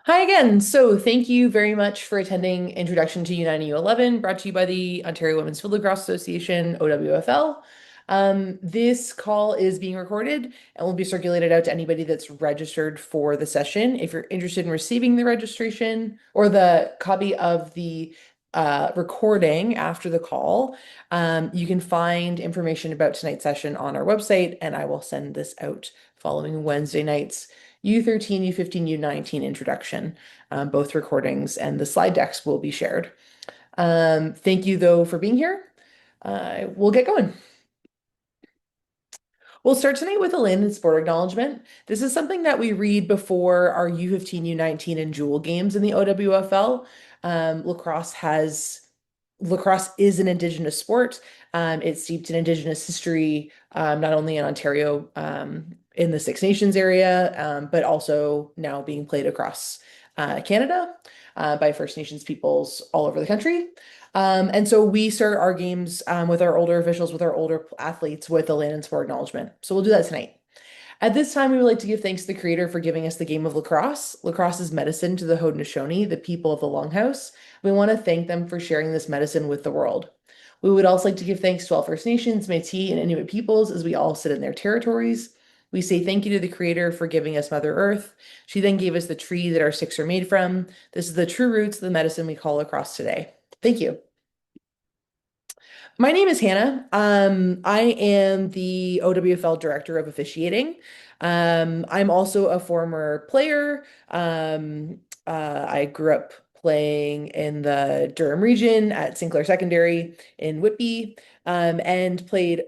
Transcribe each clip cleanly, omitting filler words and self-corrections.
Hi again. So thank you very much for attending Introduction to U9 and U11, brought to you by the Ontario Women's Field Lacrosse Association, OWFL. This call is being recorded and will be circulated out to anybody that's registered for the session. If you're interested in receiving the registration or the copy of the recording after the call, you can find information about tonight's session on our website, and I will send this out following Wednesday night's U13, U15, U19 introduction. Both recordings and the slide decks will be shared. Thank you, though, for being here. We'll get going. We'll start tonight with a land and sport acknowledgement. This is something that we read before our U15, U19, and Jewel games in the OWFL. Lacrosse is an Indigenous sport. It's steeped in Indigenous history, not only in Ontario, in the Six Nations area, but also now being played across Canada by First Nations peoples all over the country. And so we start our games with our older officials, with our older athletes, with a land and sport acknowledgement. So we'll do that tonight. At this time, we would like to give thanks to the Creator for giving us the game of lacrosse. Lacrosse is medicine to the Haudenosaunee, the people of the Longhouse. We want to thank them for sharing this medicine with the world. We would also like to give thanks to all First Nations, Métis, and Inuit peoples as we all sit in their territories. We say thank you to the Creator for giving us Mother Earth. She then gave us the tree that our sticks are made from. This is the true roots of the medicine we call lacrosse today. Thank you. My name is Hannah. I am the OWFL Director of Officiating. I'm also a former player. I grew up playing in the Durham region at St. Clair Secondary in Whitby, and played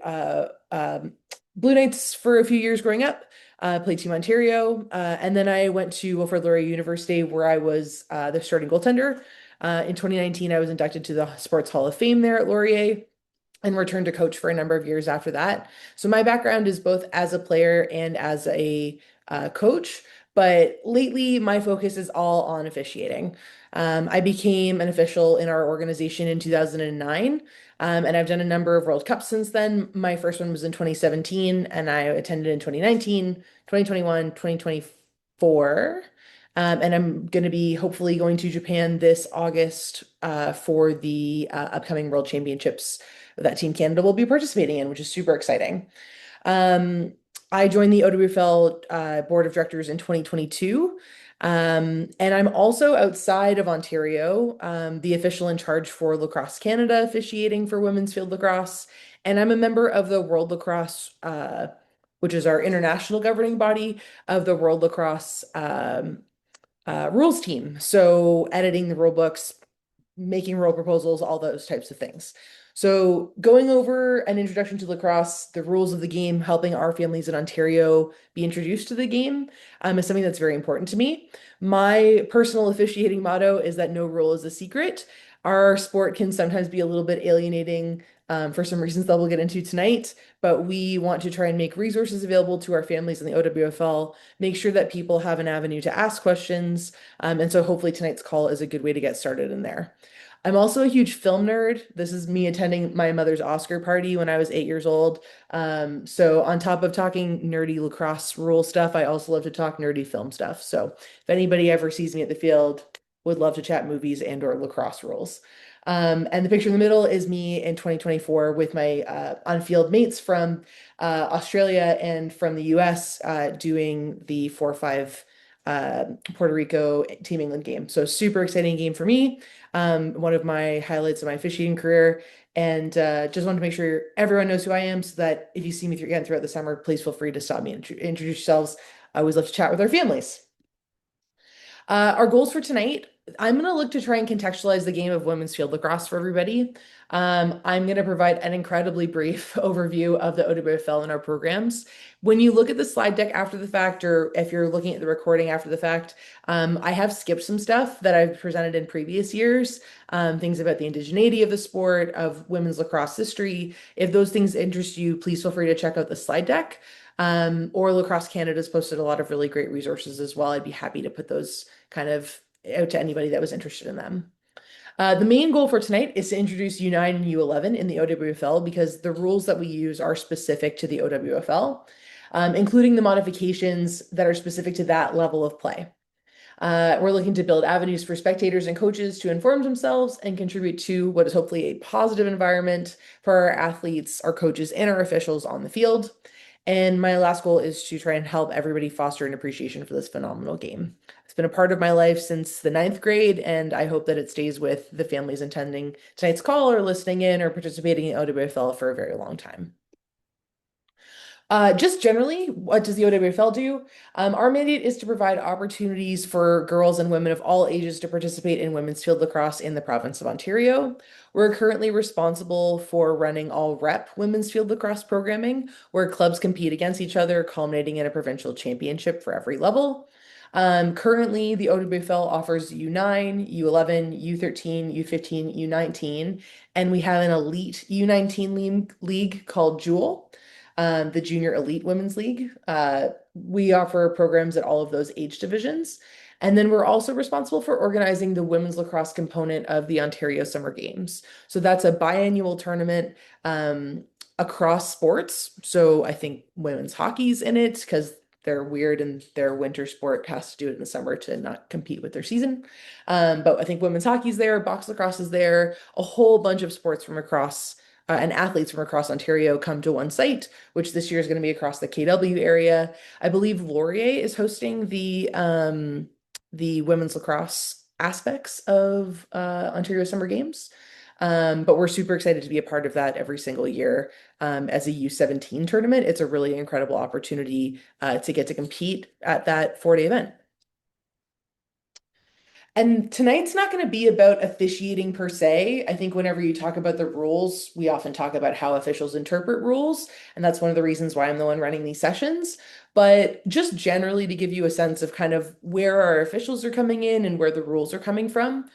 Blue Knights for a few years growing up. Played Team Ontario, and then I went to Wilfrid Laurier University where I was the starting goaltender. In 2019, I was inducted to the Sports Hall of Fame there at Laurier and returned to coach for a number of years after that. So my background is both as a player and as a coach, but lately my focus is all on officiating. I became an official in our organization in 2009, and I've done a number of World Cups since then. My first one was in 2017, and I attended in 2019, 2021, 2024. And I'm going to be hopefully going to Japan this August for the upcoming World Championships that Team Canada will be participating in, which is super exciting. Um, I joined the OWFL Board of Directors in 2022. And I'm also outside of Ontario, the official in charge for Lacrosse Canada officiating for women's field lacrosse. And I'm a member of the World Lacrosse, which is our international governing body of the World Lacrosse rules team. So editing the rule books, making rule proposals, all those types of things. So going over an introduction to lacrosse, the rules of the game, helping our families in Ontario be introduced to the game, is something that's very important to me. My personal officiating motto is that no rule is a secret. Our sport can sometimes be a little bit alienating, for some reasons that we'll get into tonight, but we want to try and make resources available to our families in the OWFL, make sure that people have an avenue to ask questions, and so hopefully tonight's call is a good way to get started in there. I'm also a huge film nerd. This is me attending my mother's Oscar party when I was 8 years old. So on top of talking nerdy lacrosse rule stuff, I also love to talk nerdy film stuff. So if anybody ever sees me at the field, would love to chat movies and or lacrosse rules. And the picture in the middle is me in 2024 with my on-field mates from Australia and from the US doing the 4-5 Puerto Rico Team England game. So super exciting game for me. One of my highlights of my officiating career. And just wanted to make sure everyone knows who I am so that if you see me again throughout the summer, please feel free to stop me and introduce yourselves. I always love to chat with our families. Our goals for tonight, I'm going to look to try and contextualize the game of women's field lacrosse for everybody. I'm going to provide an incredibly brief overview of the OWFL and our programs. When you look at the slide deck after the fact, or if you're looking at the recording after the fact, I have skipped some stuff that I've presented in previous years, things about the indigeneity of the sport, of women's lacrosse history. If those things interest you, please feel free to check out the slide deck. Or Lacrosse Canada's posted a lot of really great resources as well. I'd be happy to put those kind of out to anybody that was interested in them. The main goal for tonight is to introduce U9 and U11 in the OWFL because the rules that we use are specific to the OWFL, including the modifications that are specific to that level of play. We're looking to build avenues for spectators and coaches to inform themselves and contribute to what is hopefully a positive environment for our athletes, our coaches, and our officials on the field. And my last goal is to try and help everybody foster an appreciation for this phenomenal game. It's been a part of my life since the ninth grade, and I hope that it stays with the families attending tonight's call or listening in or participating in OWFL for a very long time. Just generally, what does the OWFL do? Our mandate is to provide opportunities for girls and women of all ages to participate in women's field lacrosse in the province of Ontario. We're currently responsible for running all rep women's field lacrosse programming, where clubs compete against each other, culminating in a provincial championship for every level. Currently, the OWFL offers U9, U11, U13, U15, U19, and we have an elite U19 league called Jewel, the Junior Elite Women's League. We offer programs at all of those age divisions. And then we're also responsible for organizing the women's lacrosse component of the Ontario Summer Games. So that's a biannual tournament across sports. So I think women's hockey's in it because they're weird and their winter sport has to do it in the summer to not compete with their season. But I think women's hockey's there, box lacrosse is there, a whole bunch of sports from across and athletes from across Ontario come to one site, which this year is going to be across the KW area. I believe Laurier is hosting the women's lacrosse aspects of Ontario Summer Games. But we're super excited to be a part of that every single year as a U17 tournament. It's a really incredible opportunity to get to compete at that 4-day event. And tonight's not going to be about officiating per se. I think whenever you talk about the rules, we often talk about how officials interpret rules. And that's one of the reasons why I'm the one running these sessions. But just generally to give you a sense of kind of where our officials are coming in and where the rules are coming from.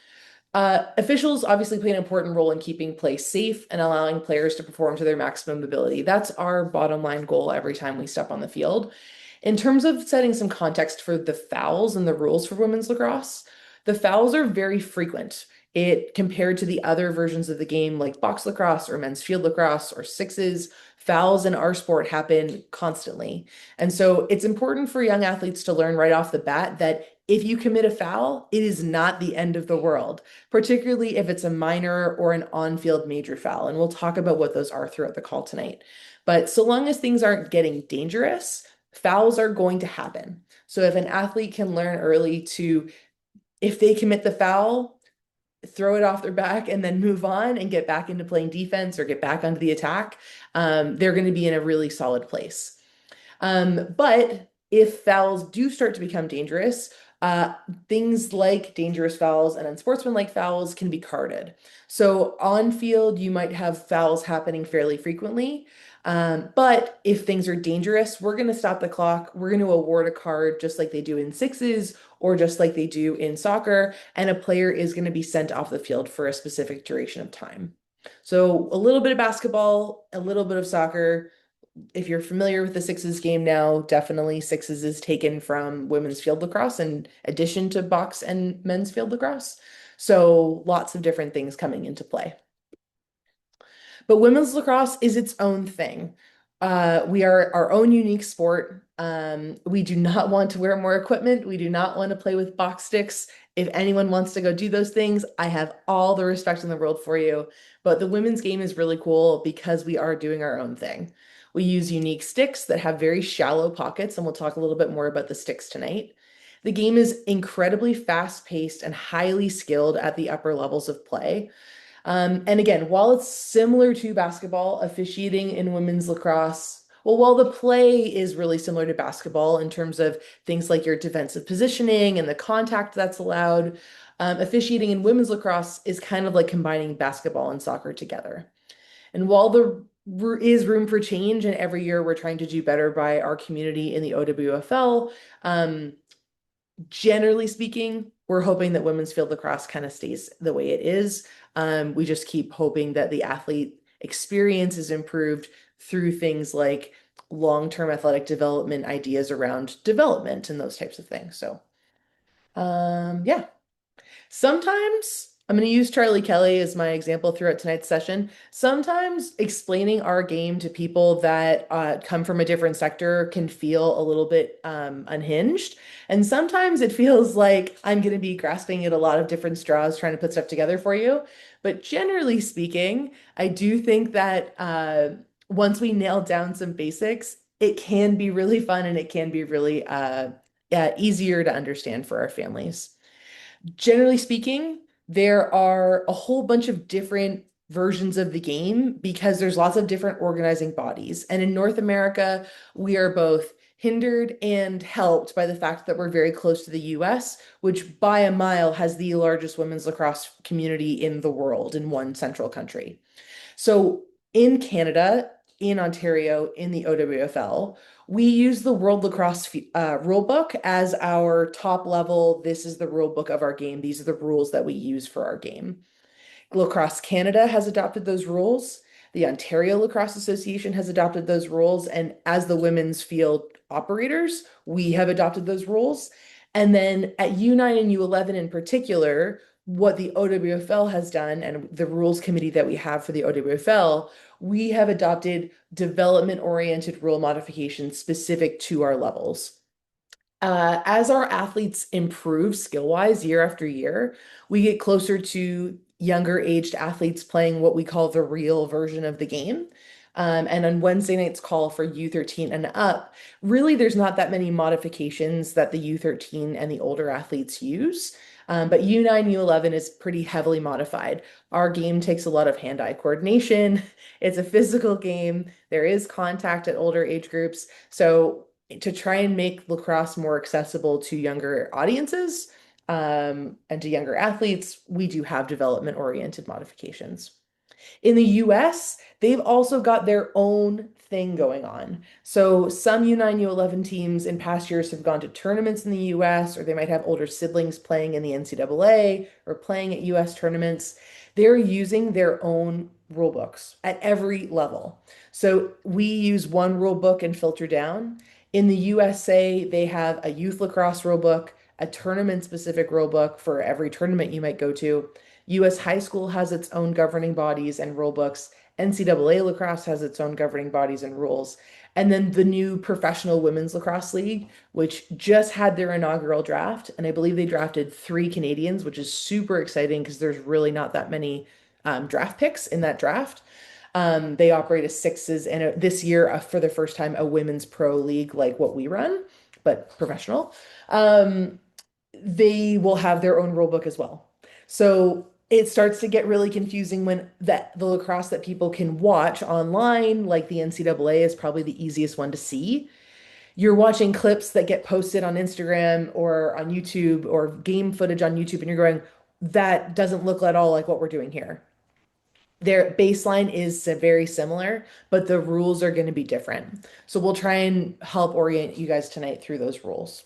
Officials obviously play an important role in keeping play safe and allowing players to perform to their maximum ability. That's our bottom line goal every time we step on the field. In terms of setting some context for the fouls and the rules for women's lacrosse, the fouls are very frequent. It compared to the other versions of the game like box lacrosse or men's field lacrosse or sixes, fouls in our sport happen constantly. And so it's important for young athletes to learn right off the bat that if you commit a foul, it is not the end of the world, particularly if it's a minor or an on-field major foul. And we'll talk about what those are throughout the call tonight. But so long as things aren't getting dangerous, fouls are going to happen. So if an athlete can learn early to, if they commit the foul, throw it off their back and then move on and get back into playing defense or get back onto the attack, they're going to be in a really solid place. But if fouls do start to become dangerous, uh, things like dangerous fouls and unsportsmanlike fouls can be carded. So on field, you might have fouls happening fairly frequently. But if things are dangerous, we're going to stop the clock. We're going to award a card just like they do in sixes or just like they do in soccer. And a player is going to be sent off the field for a specific duration of time. So a little bit of basketball, a little bit of soccer. If you're familiar with the sixes game now, definitely sixes is taken from women's field lacrosse in addition to box and men's field lacrosse. So lots of different things coming into play. But women's lacrosse is its own thing. We are our own unique sport. We do not want to wear more equipment. We do not want to play with box sticks. If anyone wants to go do those things, I have all the respect in the world for you. But the women's game is really cool because we are doing our own thing. We use unique sticks that have very shallow pockets, and we'll talk a little bit more about the sticks tonight. The game is incredibly fast-paced and highly skilled at the upper levels of play. And again, while it's similar to basketball, officiating in women's lacrosse, well, while the play is really similar to basketball in terms of things like your defensive positioning and the contact that's allowed, officiating in women's lacrosse is kind of like combining basketball and soccer together. And while there is room for change, and every year we're trying to do better by our community in the OWFL, generally speaking, we're hoping that women's field lacrosse kind of stays the way it is. We just keep hoping that the athlete experience is improved through things like long-term athletic development ideas around development and those types of things. So, yeah. Sometimes I'm going to use Charlie Kelly as my example throughout tonight's session. Sometimes explaining our game to people that come from a different sector can feel a little bit unhinged. And sometimes it feels like I'm going to be grasping at a lot of different straws trying to put stuff together for you. But generally speaking, I do think that once we nail down some basics, it can be really fun and it can be really easier to understand for our families. Generally speaking, there are a whole bunch of different versions of the game because there's lots of different organizing bodies. And in North America, we are both hindered and helped by the fact that we're very close to the US, which by a mile has the largest women's lacrosse community in the world in one central country. So in Canada, in Ontario, in the OWFL, we use the World Lacrosse rule book as our top level. This is the rule book of our game. These are the rules that we use for our game. Lacrosse Canada has adopted those rules. The Ontario Lacrosse Association has adopted those rules. And as the women's field operators, we have adopted those rules. And then at U9 and U11 in particular, what the OWFL has done and the rules committee that we have for the OWFL, we have adopted development-oriented rule modifications specific to our levels. As our athletes improve skill-wise year after year, we get closer to younger aged athletes playing what we call the real version of the game. And on Wednesday night's call for U13 and up, really there's not that many modifications that the U13 and the older athletes use. But U9, U11 is pretty heavily modified. Our game takes a lot of hand-eye coordination. It's a physical game. There is contact at older age groups. So to try and make lacrosse more accessible to younger audiences and to younger athletes, we do have development-oriented modifications. In the US, they've also got their own thing going on. So some U9, U11 teams in past years have gone to tournaments in the US, or they might have older siblings playing in the NCAA or playing at US tournaments. They're using their own rule books at every level. So we use one rule book and filter down. In the USA, they have a youth lacrosse rule book, a tournament specific rule book for every tournament you might go to. US high school has its own governing bodies and rule books. NCAA lacrosse has its own governing bodies and rules. And then the new Professional Women's Lacrosse League, which just had their inaugural draft. And I believe they drafted three Canadians, which is super exciting because there's really not that many draft picks in that draft. They operate as sixes, and this year, for the first time, a women's pro league like what we run, but professional. Um, they will have their own rule book as well. So it starts to get really confusing when the lacrosse that people can watch online, like the NCAA, is probably the easiest one to see. You're watching clips that get posted on Instagram or on YouTube or game footage on YouTube, and you're going, that doesn't look at all like what we're doing here. Their baseline is very similar, but the rules are going to be different. So we'll try and help orient you guys tonight through those rules.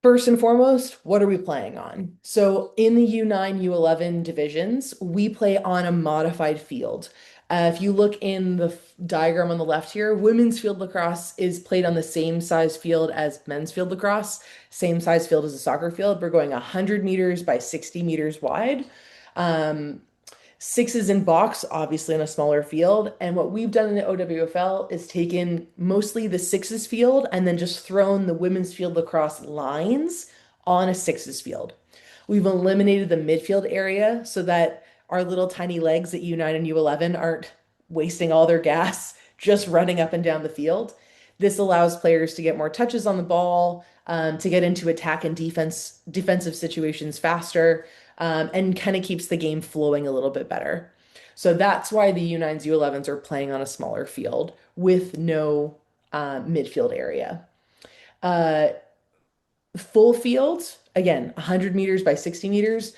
First and foremost, what are we playing on? So in the U9, U11 divisions, we play on a modified field. If you look in the diagram on the left here, women's field lacrosse is played on the same size field as men's field lacrosse, same size field as a soccer field. We're going 100 meters by 60 meters wide. Um, Sixes in box, obviously on a smaller field. And what we've done in the OWFL is taken mostly the sixes field and then just thrown the women's field lacrosse lines on a sixes field. We've eliminated the midfield area so that our little tiny legs at U9 and U11 aren't wasting all their gas just running up and down the field. This allows players to get more touches on the ball, to get into attack and defensive situations faster, and kind of keeps the game flowing a little bit better. So that's why the U9s, U11s are playing on a smaller field with no midfield area. Uh, Full field, again, 100 meters by 60 meters.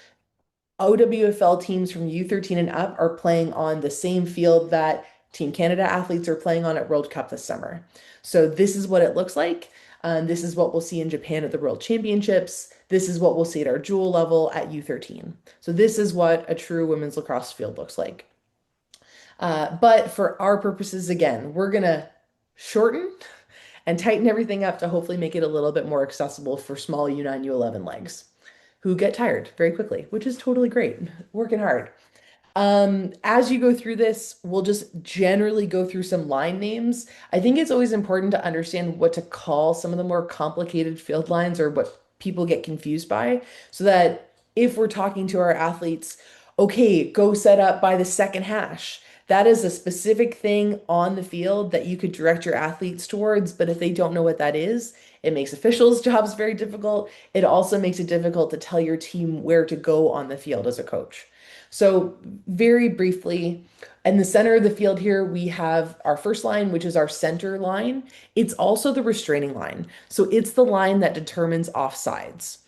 OWFL teams from U13 and up are playing on the same field that Team Canada athletes are playing on at World Cup this summer. So this is what it looks like. This is what we'll see in Japan at the World Championships. This is what we'll see at our jewel level at U13. So this is what a true women's lacrosse field looks like. But for our purposes, again, we're gonna shorten and tighten everything up to hopefully make it a little bit more accessible for small U9, U11 legs. who get tired very quickly, which is totally great. Working hard. As you go through this, we'll just generally go through some line names. I think it's always important to understand what to call some of the more complicated field lines or what people get confused by, so that if we're talking to our athletes, okay, go set up by the second hash. That is a specific thing on the field that you could direct your athletes towards, but if they don't know what that is, it makes officials' jobs very difficult. It also makes it difficult to tell your team where to go on the field as a coach. So, very briefly, in the center of the field here, we have our first line, which is our center line. It's also the restraining line. So, it's the line that determines offsides.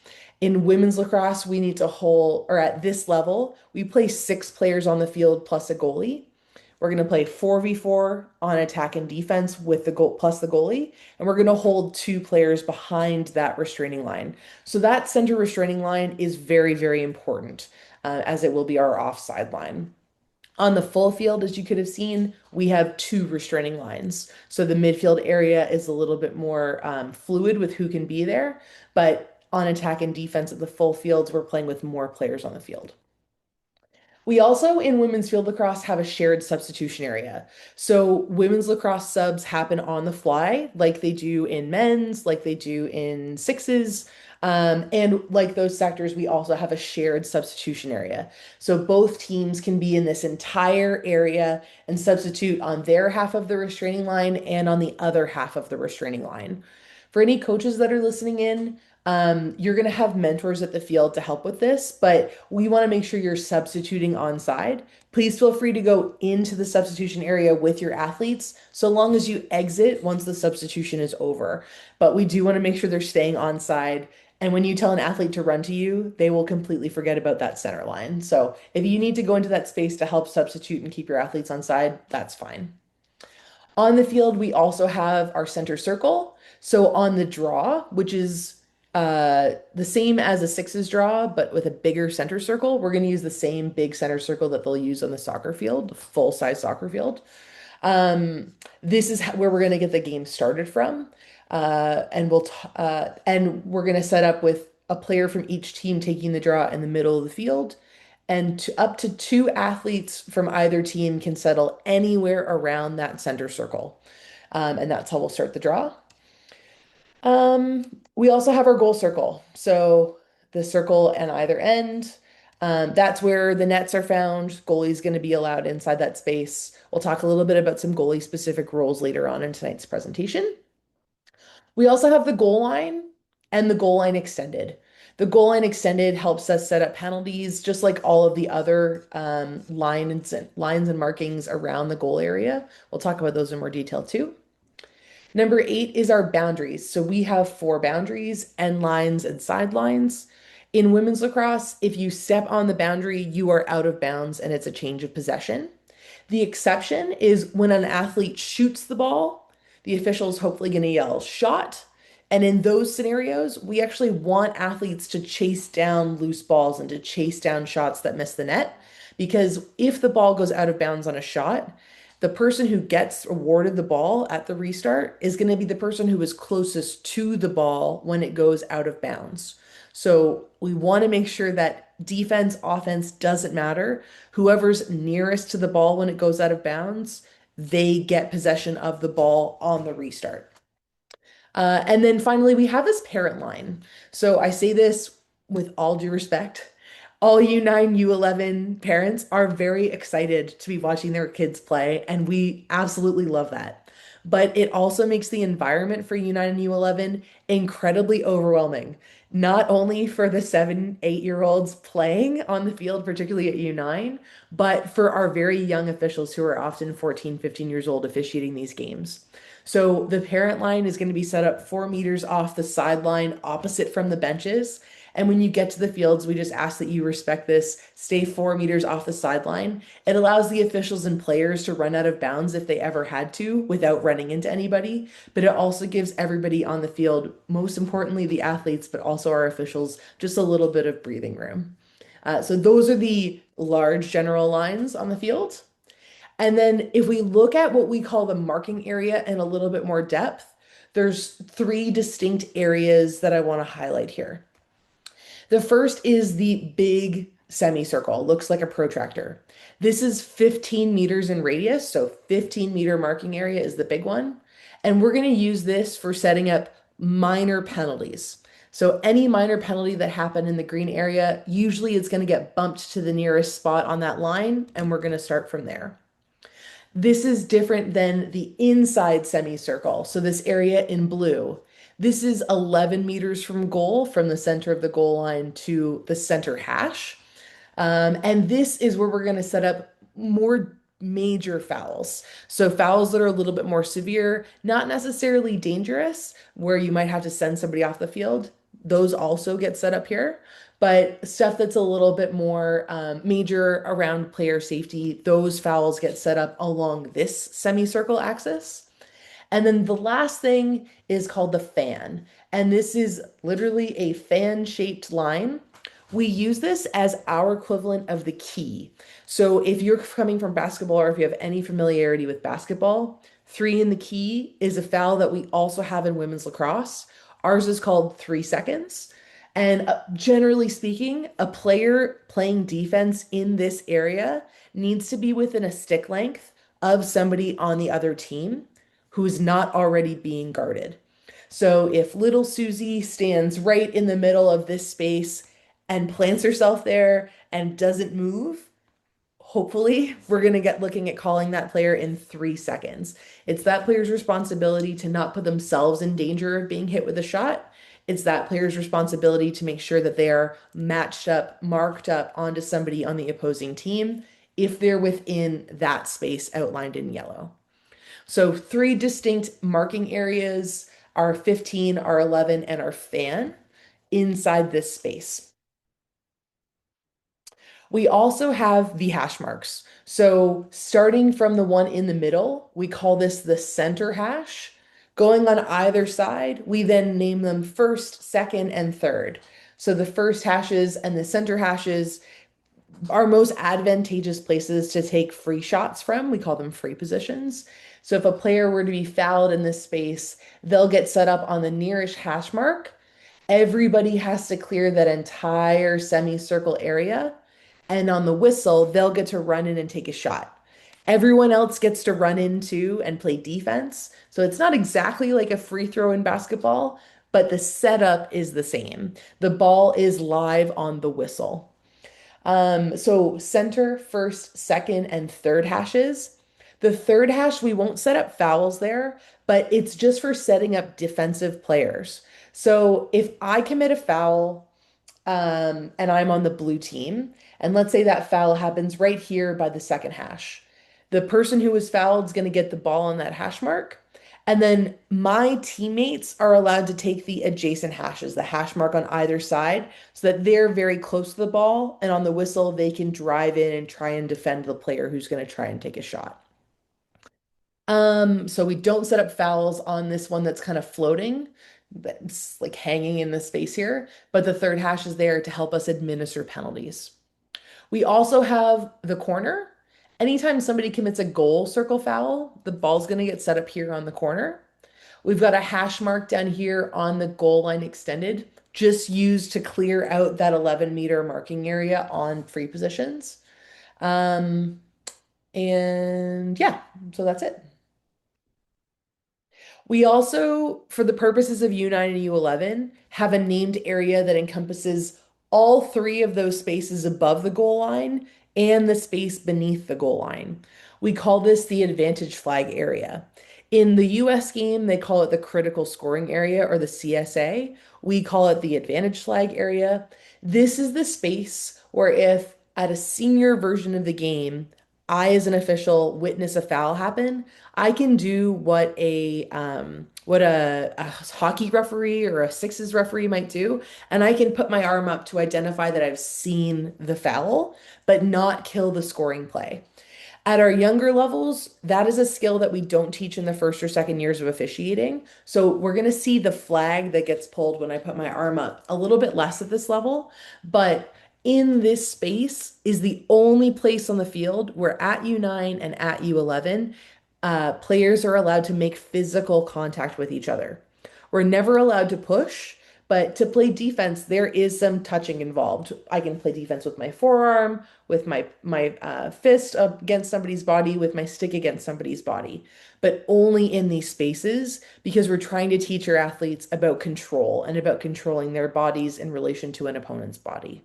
In women's lacrosse, we need to hold, or at this level, we play six players on the field plus a goalie. We're going to play 4v4 on attack and defense with the goal plus the goalie, and we're going to hold two players behind that restraining line. So that center restraining line is very, very important, as it will be our offside line. On the full field, as you could have seen, we have two restraining lines. So the midfield area is a little bit more fluid with who can be there, but on attack and defense at the full fields, we're playing with more players on the field. We also, in women's field lacrosse, have a shared substitution area. So women's lacrosse subs happen on the fly, like they do in men's, like they do in sixes. And like those sectors, we also have a shared substitution area. So both teams can be in this entire area and substitute on their half of the restraining line and on the other half of the restraining line. For any coaches that are listening in, you're going to have mentors at the field to help with this, but we want to make sure you're substituting on side. Please feel free to go into the substitution area with your athletes, so long as you exit once the substitution is over. But we do want to make sure they're staying on side. And when you tell an athlete to run to you, they will completely forget about that center line. So if you need to go into that space to help substitute and keep your athletes on side, that's fine. On the field, we also have our center circle. So on the draw, which is the same as a sixes draw, but with a bigger center circle, we're going to use the same big center circle that they'll use on the soccer field, the full size soccer field. This is where we're going to get the game started from. And we're going to set up with a player from each team taking the draw in the middle of the field. And up to two athletes from either team can settle anywhere around that center circle. And that's how we'll start the draw. We also have our goal circle. So the circle and either end, that's where the nets are found. Goalie's going to be allowed inside that space. We'll talk a little bit about some goalie specific rules later on in tonight's presentation. We also have the goal line and the goal line extended. The goal line extended helps us set up penalties, just like all of the other lines and markings around the goal area. We'll talk about those in more detail too. Number 8 is our boundaries. So we have 4 boundaries, end lines and sidelines. In women's lacrosse, if you step on the boundary, you are out of bounds and it's a change of possession. The exception is when an athlete shoots the ball, the official is hopefully going to yell shot. And in those scenarios, we actually want athletes to chase down loose balls and to chase down shots that miss the net. Because if the ball goes out of bounds on a shot, the person who gets awarded the ball at the restart is going to be the person who is closest to the ball when it goes out of bounds. So we want to make sure that defense, offense doesn't matter. Whoever's nearest to the ball when it goes out of bounds, they get possession of the ball on the restart. And then finally, we have this parent line. So I say this with all due respect. All U9, U11 parents are very excited to be watching their kids play, and we absolutely love that. But it also makes the environment for U9 and U11 incredibly overwhelming, not only for the 7, 8-year-olds playing on the field, particularly at U9, but for our very young officials who are often 14, 15 years old officiating these games. So the parent line is going to be set up 4 meters off the sideline opposite from the benches. And when you get to the fields, we just ask that you respect this, stay 4 meters off the sideline. It allows the officials and players to run out of bounds if they ever had to without running into anybody. But it also gives everybody on the field, most importantly the athletes, but also our officials, just a little bit of breathing room. So those are the large general lines on the field. And then if we look at what we call the marking area in a little bit more depth, there's 3 distinct areas that I want to highlight here. The first is the big semicircle, looks like a protractor. This is 15 meters in radius, so 15-meter marking area is the big one. And we're going to use this for setting up minor penalties. So any minor penalty that happened in the green area, usually it's going to get bumped to the nearest spot on that line, and we're going to start from there. This is different than the inside semicircle. So this area in blue, this is 11 meters from goal, from the center of the goal line to the center hash. And this is where we're going to set up more major fouls. So fouls that are a little bit more severe, not necessarily dangerous, where you might have to send somebody off the field. Those also get set up here. But stuff that's a little bit more major around player safety, those fouls get set up along this semicircle axis. And then the last thing is called the fan. And this is literally a fan-shaped line. We use this as our equivalent of the key. So if you're coming from basketball or if you have any familiarity with basketball, three in the key is a foul that we also have in women's lacrosse. Ours is called 3 seconds. And generally speaking, a player playing defense in this area needs to be within a stick length of somebody on the other team who is not already being guarded. So if little Susie stands right in the middle of this space and plants herself there and doesn't move, hopefully we're going to get looking at calling that player in 3 seconds. It's that player's responsibility to not put themselves in danger of being hit with a shot. It's that player's responsibility to make sure that they are matched up, marked up onto somebody on the opposing team if they're within that space outlined in yellow. So three distinct marking areas, our 15, our 11, and our fan inside this space. We also have the hash marks. So starting from the one in the middle, we call this the center hash. Going on either side, we then name them first, second, and third. So the first hashes and the center hashes are most advantageous places to take free shots from. We call them free positions. So if a player were to be fouled in this space, they'll get set up on the nearest hash mark. Everybody has to clear that entire semicircle area. And on the whistle, they'll get to run in and take a shot. Everyone else gets to run in too and play defense. So it's not exactly like a free throw in basketball, but the setup is the same. The ball is live on the whistle. So center, first, second, and third hashes. The third hash, we won't set up fouls there, but it's just for setting up defensive players. So if I commit a foul, and I'm on the blue team, and let's say that foul happens right here by the second hash. The person who was fouled is going to get the ball on that hash mark. And then my teammates are allowed to take the adjacent hashes, the hash mark on either side, so that they're very close to the ball. And on the whistle, they can drive in and try and defend the player who's going to try and take a shot. So we don't set up fouls on this one that's kind of floating. That's like hanging in the space here, but the third hash is there to help us administer penalties. We also have the corner. Anytime somebody commits a goal circle foul, the ball's going to get set up here on the corner. We've got a hash mark down here on the goal line extended, just used to clear out that 11-meter marking area on free positions. Um, and yeah, so that's it. We also, for the purposes of U9 and U11, have a named area that encompasses all three of those spaces above the goal line and the space beneath the goal line. We call this the advantage flag area. In the US game, they call it the critical scoring area or the CSA. We call it the advantage flag area. This is the space where if at a senior version of the game, I as an official witness a foul happen, I can do what a hockey referee or a sixes referee might do, and I can put my arm up to identify that I've seen the foul, but not kill the scoring play. At our younger levels, that is a skill that we don't teach in the first or second years of officiating. So we're going to see the flag that gets pulled when I put my arm up a little bit less at this level, but in this space is the only place on the field where at U9 and at U11, players are allowed to make physical contact with each other. We're never allowed to push, But to play defense, there is some touching involved. I can play defense with my forearm, with my fist up against somebody's body, with my stick against somebody's body, but only in these spaces because we're trying to teach our athletes about control and about controlling their bodies in relation to an opponent's body.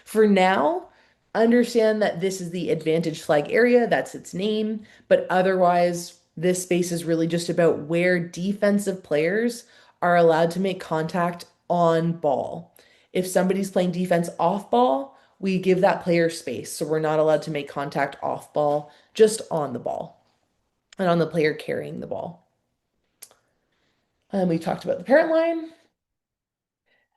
For now, understand that this is the advantage flag area, that's its name, but otherwise, this space is really just about where defensive players are allowed to make contact on ball. If somebody's playing defense off ball, we give that player space. So we're not allowed to make contact off ball, just on the ball and on the player carrying the ball. We talked about the parent line.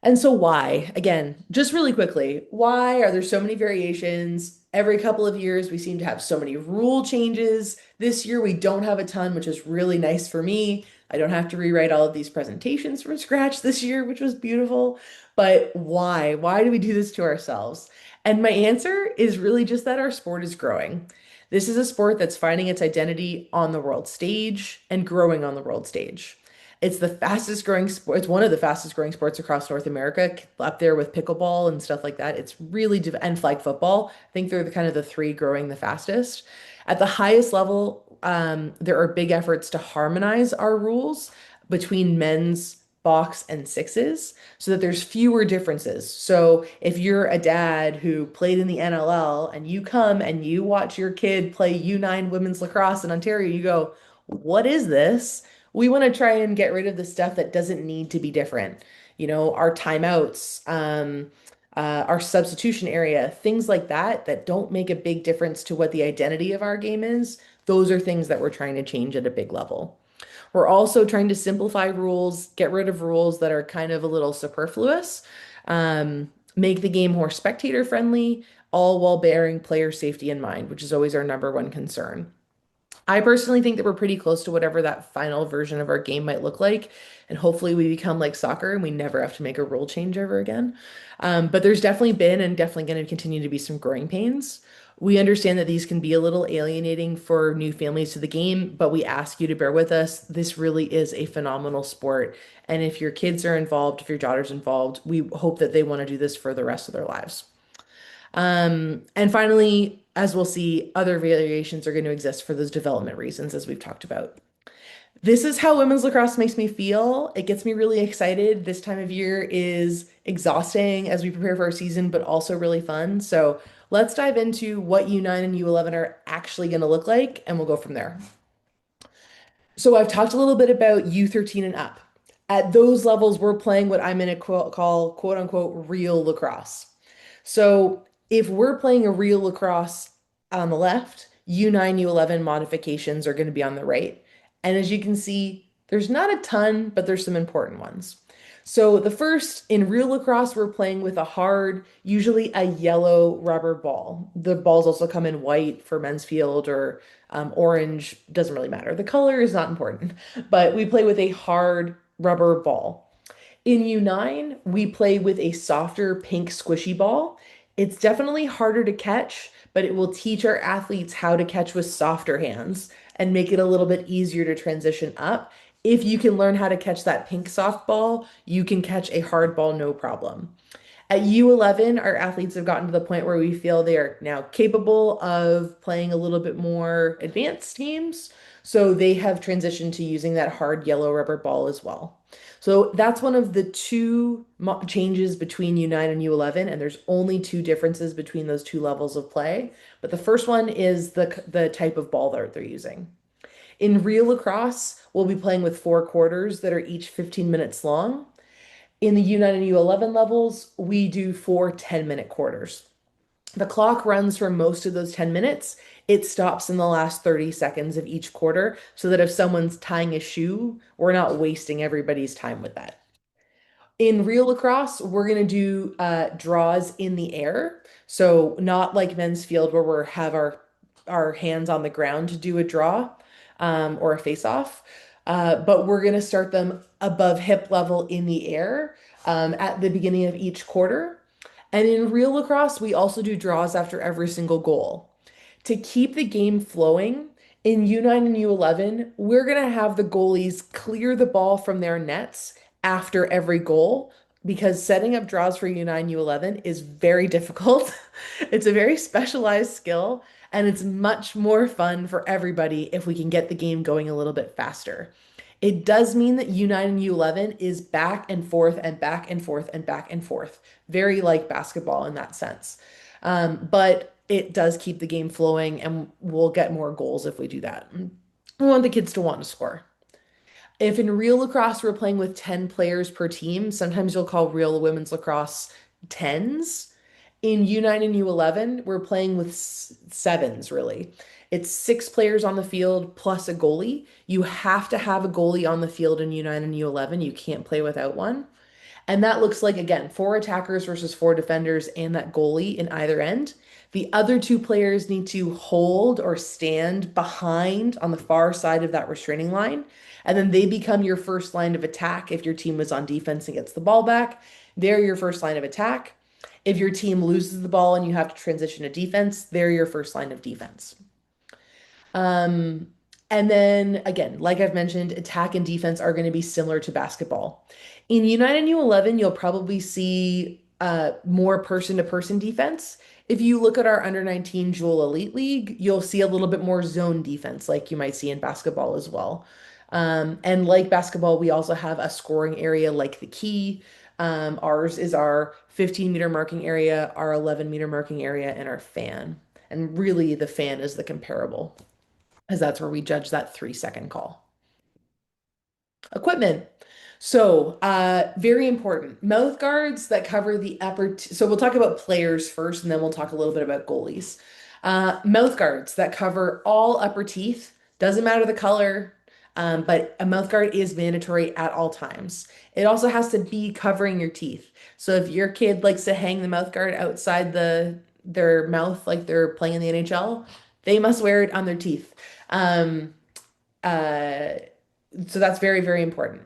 And so why? Again, just really quickly, why are there so many variations? Every couple of years, we seem to have so many rule changes. This year, we don't have a ton, which is really nice for me. I don't have to rewrite all of these presentations from scratch this year, which was beautiful. But why? Why do we do this to ourselves? And my answer is really just that our sport is growing. This is a sport that's finding its identity on the world stage and growing on the world stage. It's the fastest growing sport. It's one of the fastest growing sports across North America, up there with pickleball and stuff like that. It's really, and flag football. I think they're the kind of the three growing the fastest. At the highest level, there are big efforts to harmonize our rules between men's box and sixes so that there's fewer differences. So if you're a dad who played in the NLL and you come and you watch your kid play U9 women's lacrosse in Ontario, you go, what is this? We want to try and get rid of the stuff that doesn't need to be different. You know, our timeouts, our substitution area, things like that, that don't make a big difference to what the identity of our game is. Those are things that we're trying to change at a big level. We're also trying to simplify rules, get rid of rules that are kind of a little superfluous, make the game more spectator friendly, all while bearing player safety in mind, which is always our number one concern. I personally think that we're pretty close to whatever that final version of our game might look like. And hopefully we become like soccer and we never have to make a rule change ever again. But there's definitely been and definitely going to continue to be some growing pains. We understand that these can be a little alienating for new families to the game, but we ask you to bear with us. This really is a phenomenal sport. And if your kids are involved, if your daughter's involved, we hope that they want to do this for the rest of their lives. And finally, as we'll see, other variations are going to exist for those development reasons, as we've talked about. This is how women's lacrosse makes me feel. It gets me really excited. This time of year is exhausting as we prepare for our season, but also really fun. So let's dive into what U9 and U11 are actually going to look like, and we'll go from there. So I've talked a little bit about U13 and up. At those levels, we're playing what I'm going to call quote unquote real lacrosse. So if we're playing a real lacrosse on the left, U9, U11 modifications are going to be on the right. And as you can see, there's not a ton, but there's some important ones. So the first, in real lacrosse, we're playing with a hard, usually a yellow rubber ball. The balls also come in white for men's field or orange, doesn't really matter. The color is not important, but we play with a hard rubber ball. In U9, we play with a softer pink squishy ball. It's definitely harder to catch, but it will teach our athletes how to catch with softer hands and make it a little bit easier to transition up. If you can learn how to catch that pink softball, you can catch a hard ball no problem. At U11, our athletes have gotten to the point where we feel they are now capable of playing a little bit more advanced games. So they have transitioned to using that hard yellow rubber ball as well. So that's one of the two changes between U9 and U11, and there's only two differences between those two levels of play. But the first one is the type of ball that they're using. In real lacrosse, we'll be playing with four quarters that are each 15 minutes long. In the U9 and U11 levels, we do four 10-minute quarters. The clock runs for most of those 10 minutes. It stops in the last 30 seconds of each quarter so that if someone's tying a shoe, we're not wasting everybody's time with that. In real lacrosse, we're going to do draws in the air. So not like men's field where we have our hands on the ground to do a draw or a face-off. But we're going to start them above hip level in the air at the beginning of each quarter. And in real lacrosse, we also do draws after every single goal. To keep the game flowing, in U9 and U11, we're going to have the goalies clear the ball from their nets after every goal because setting up draws for U9, U11 is very difficult. It's a very specialized skill, and it's much more fun for everybody if we can get the game going a little bit faster. It does mean that U9 and U11 is back and forth and back and forth and back and forth, very like basketball in that sense. But it does keep the game flowing, and we'll get more goals if we do that. We want the kids to want to score. If in real lacrosse we're playing with 10 players per team, sometimes you'll call real women's lacrosse tens. In U9 and U11, we're playing with sevens, really. It's six players on the field plus a goalie. You have to have a goalie on the field in U9 and U11. You can't play without one. And that looks like, again, four attackers versus four defenders and that goalie in either end. The other two players need to hold or stand behind on the far side of that restraining line. And then they become your first line of attack if your team was on defense and gets the ball back. They're your first line of attack. If your team loses the ball and you have to transition to defense, they're your first line of defense. Um, and then again, like I've mentioned, attack and defense are going to be similar to basketball. In U9 and U11, you'll probably see more person-to-person defense. If you look at our under 19 Jewel Elite League, you'll see a little bit more zone defense, like you might see in basketball as well. And like basketball, we also have a scoring area like the key. Ours is our 15-meter marking area, our 11-meter marking area, and our fan. And really, the fan is the comparable because that's where we judge that 3-second call. Equipment. So, very important. Mouth guards that cover the upper. So we'll talk about players first, and then we'll talk a little bit about goalies. Mouth guards that cover all upper teeth. Doesn't matter the color, but a mouth guard is mandatory at all times. It also has to be covering your teeth. So if your kid likes to hang the mouth guard outside their mouth like they're playing in the NHL, they must wear it on their teeth. Um, uh, so that's very, very important.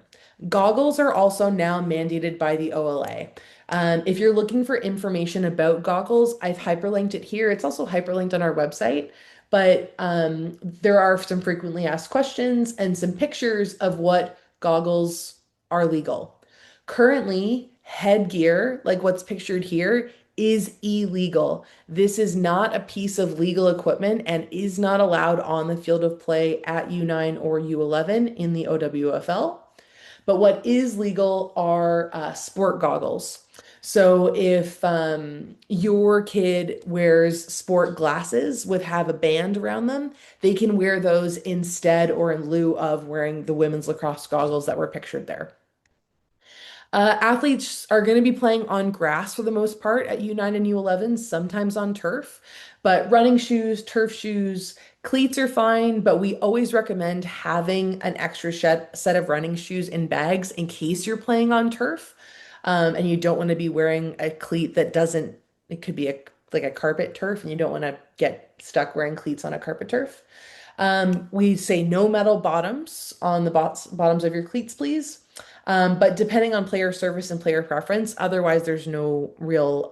Goggles are also now mandated by the OLA. If you're looking for information about goggles, I've hyperlinked it here. It's also hyperlinked on our website, but there are some frequently asked questions and some pictures of what goggles are legal. Currently, headgear, like what's pictured here, is illegal. This is not a piece of legal equipment and is not allowed on the field of play at U9 or U11 in the OWFL. But what is legal are sport goggles. So if your kid wears sport glasses with have a band around them, they can wear those instead or in lieu of wearing the women's lacrosse goggles that were pictured there. Athletes are going to be playing on grass for the most part at U9 and U11, sometimes on turf, but running shoes, turf shoes, cleats are fine, but we always recommend having an extra set of running shoes in bags in case you're playing on turf. And you don't want to be wearing a cleat that doesn't, it could be like a carpet turf, and you don't want to get stuck wearing cleats on a carpet turf. We say no metal bottoms on the bottoms of your cleats, please. But depending on player service and player preference, otherwise there's no real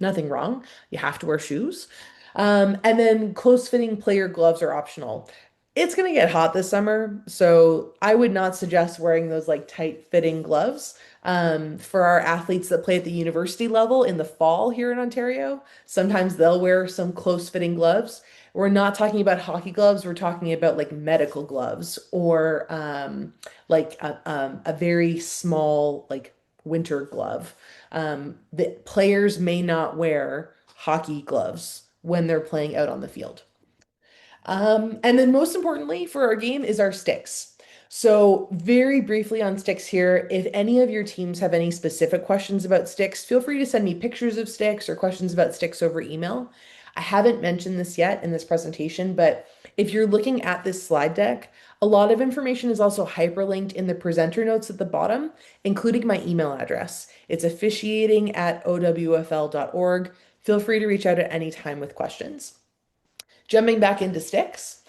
nothing wrong. You have to wear shoes. And then close-fitting player gloves are optional. It's gonna get hot this summer, so I would not suggest wearing those like tight-fitting gloves. For our athletes that play at the university level in the fall here in Ontario, sometimes they'll wear some close-fitting gloves. We're not talking about hockey gloves, we're talking about like medical gloves or like a very small like winter glove. The players may not wear hockey gloves when they're playing out on the field. And then most importantly for our game is our sticks. So very briefly on sticks here, if any of your teams have any specific questions about sticks, feel free to send me pictures of sticks or questions about sticks over email. I haven't mentioned this yet in this presentation, but if you're looking at this slide deck, a lot of information is also hyperlinked in the presenter notes at the bottom, including my email address. It's officiating@owfl.org. Feel free to reach out at any time with questions. Jumping back into sticks,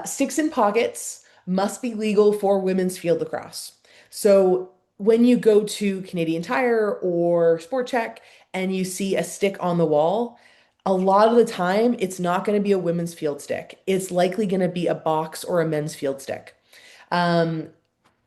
sticks and pockets must be legal for women's field lacrosse. So when you go to Canadian Tire or Sport Chek and you see a stick on the wall, a lot of the time it's not going to be a women's field stick. It's likely going to be a box or a men's field stick. Um,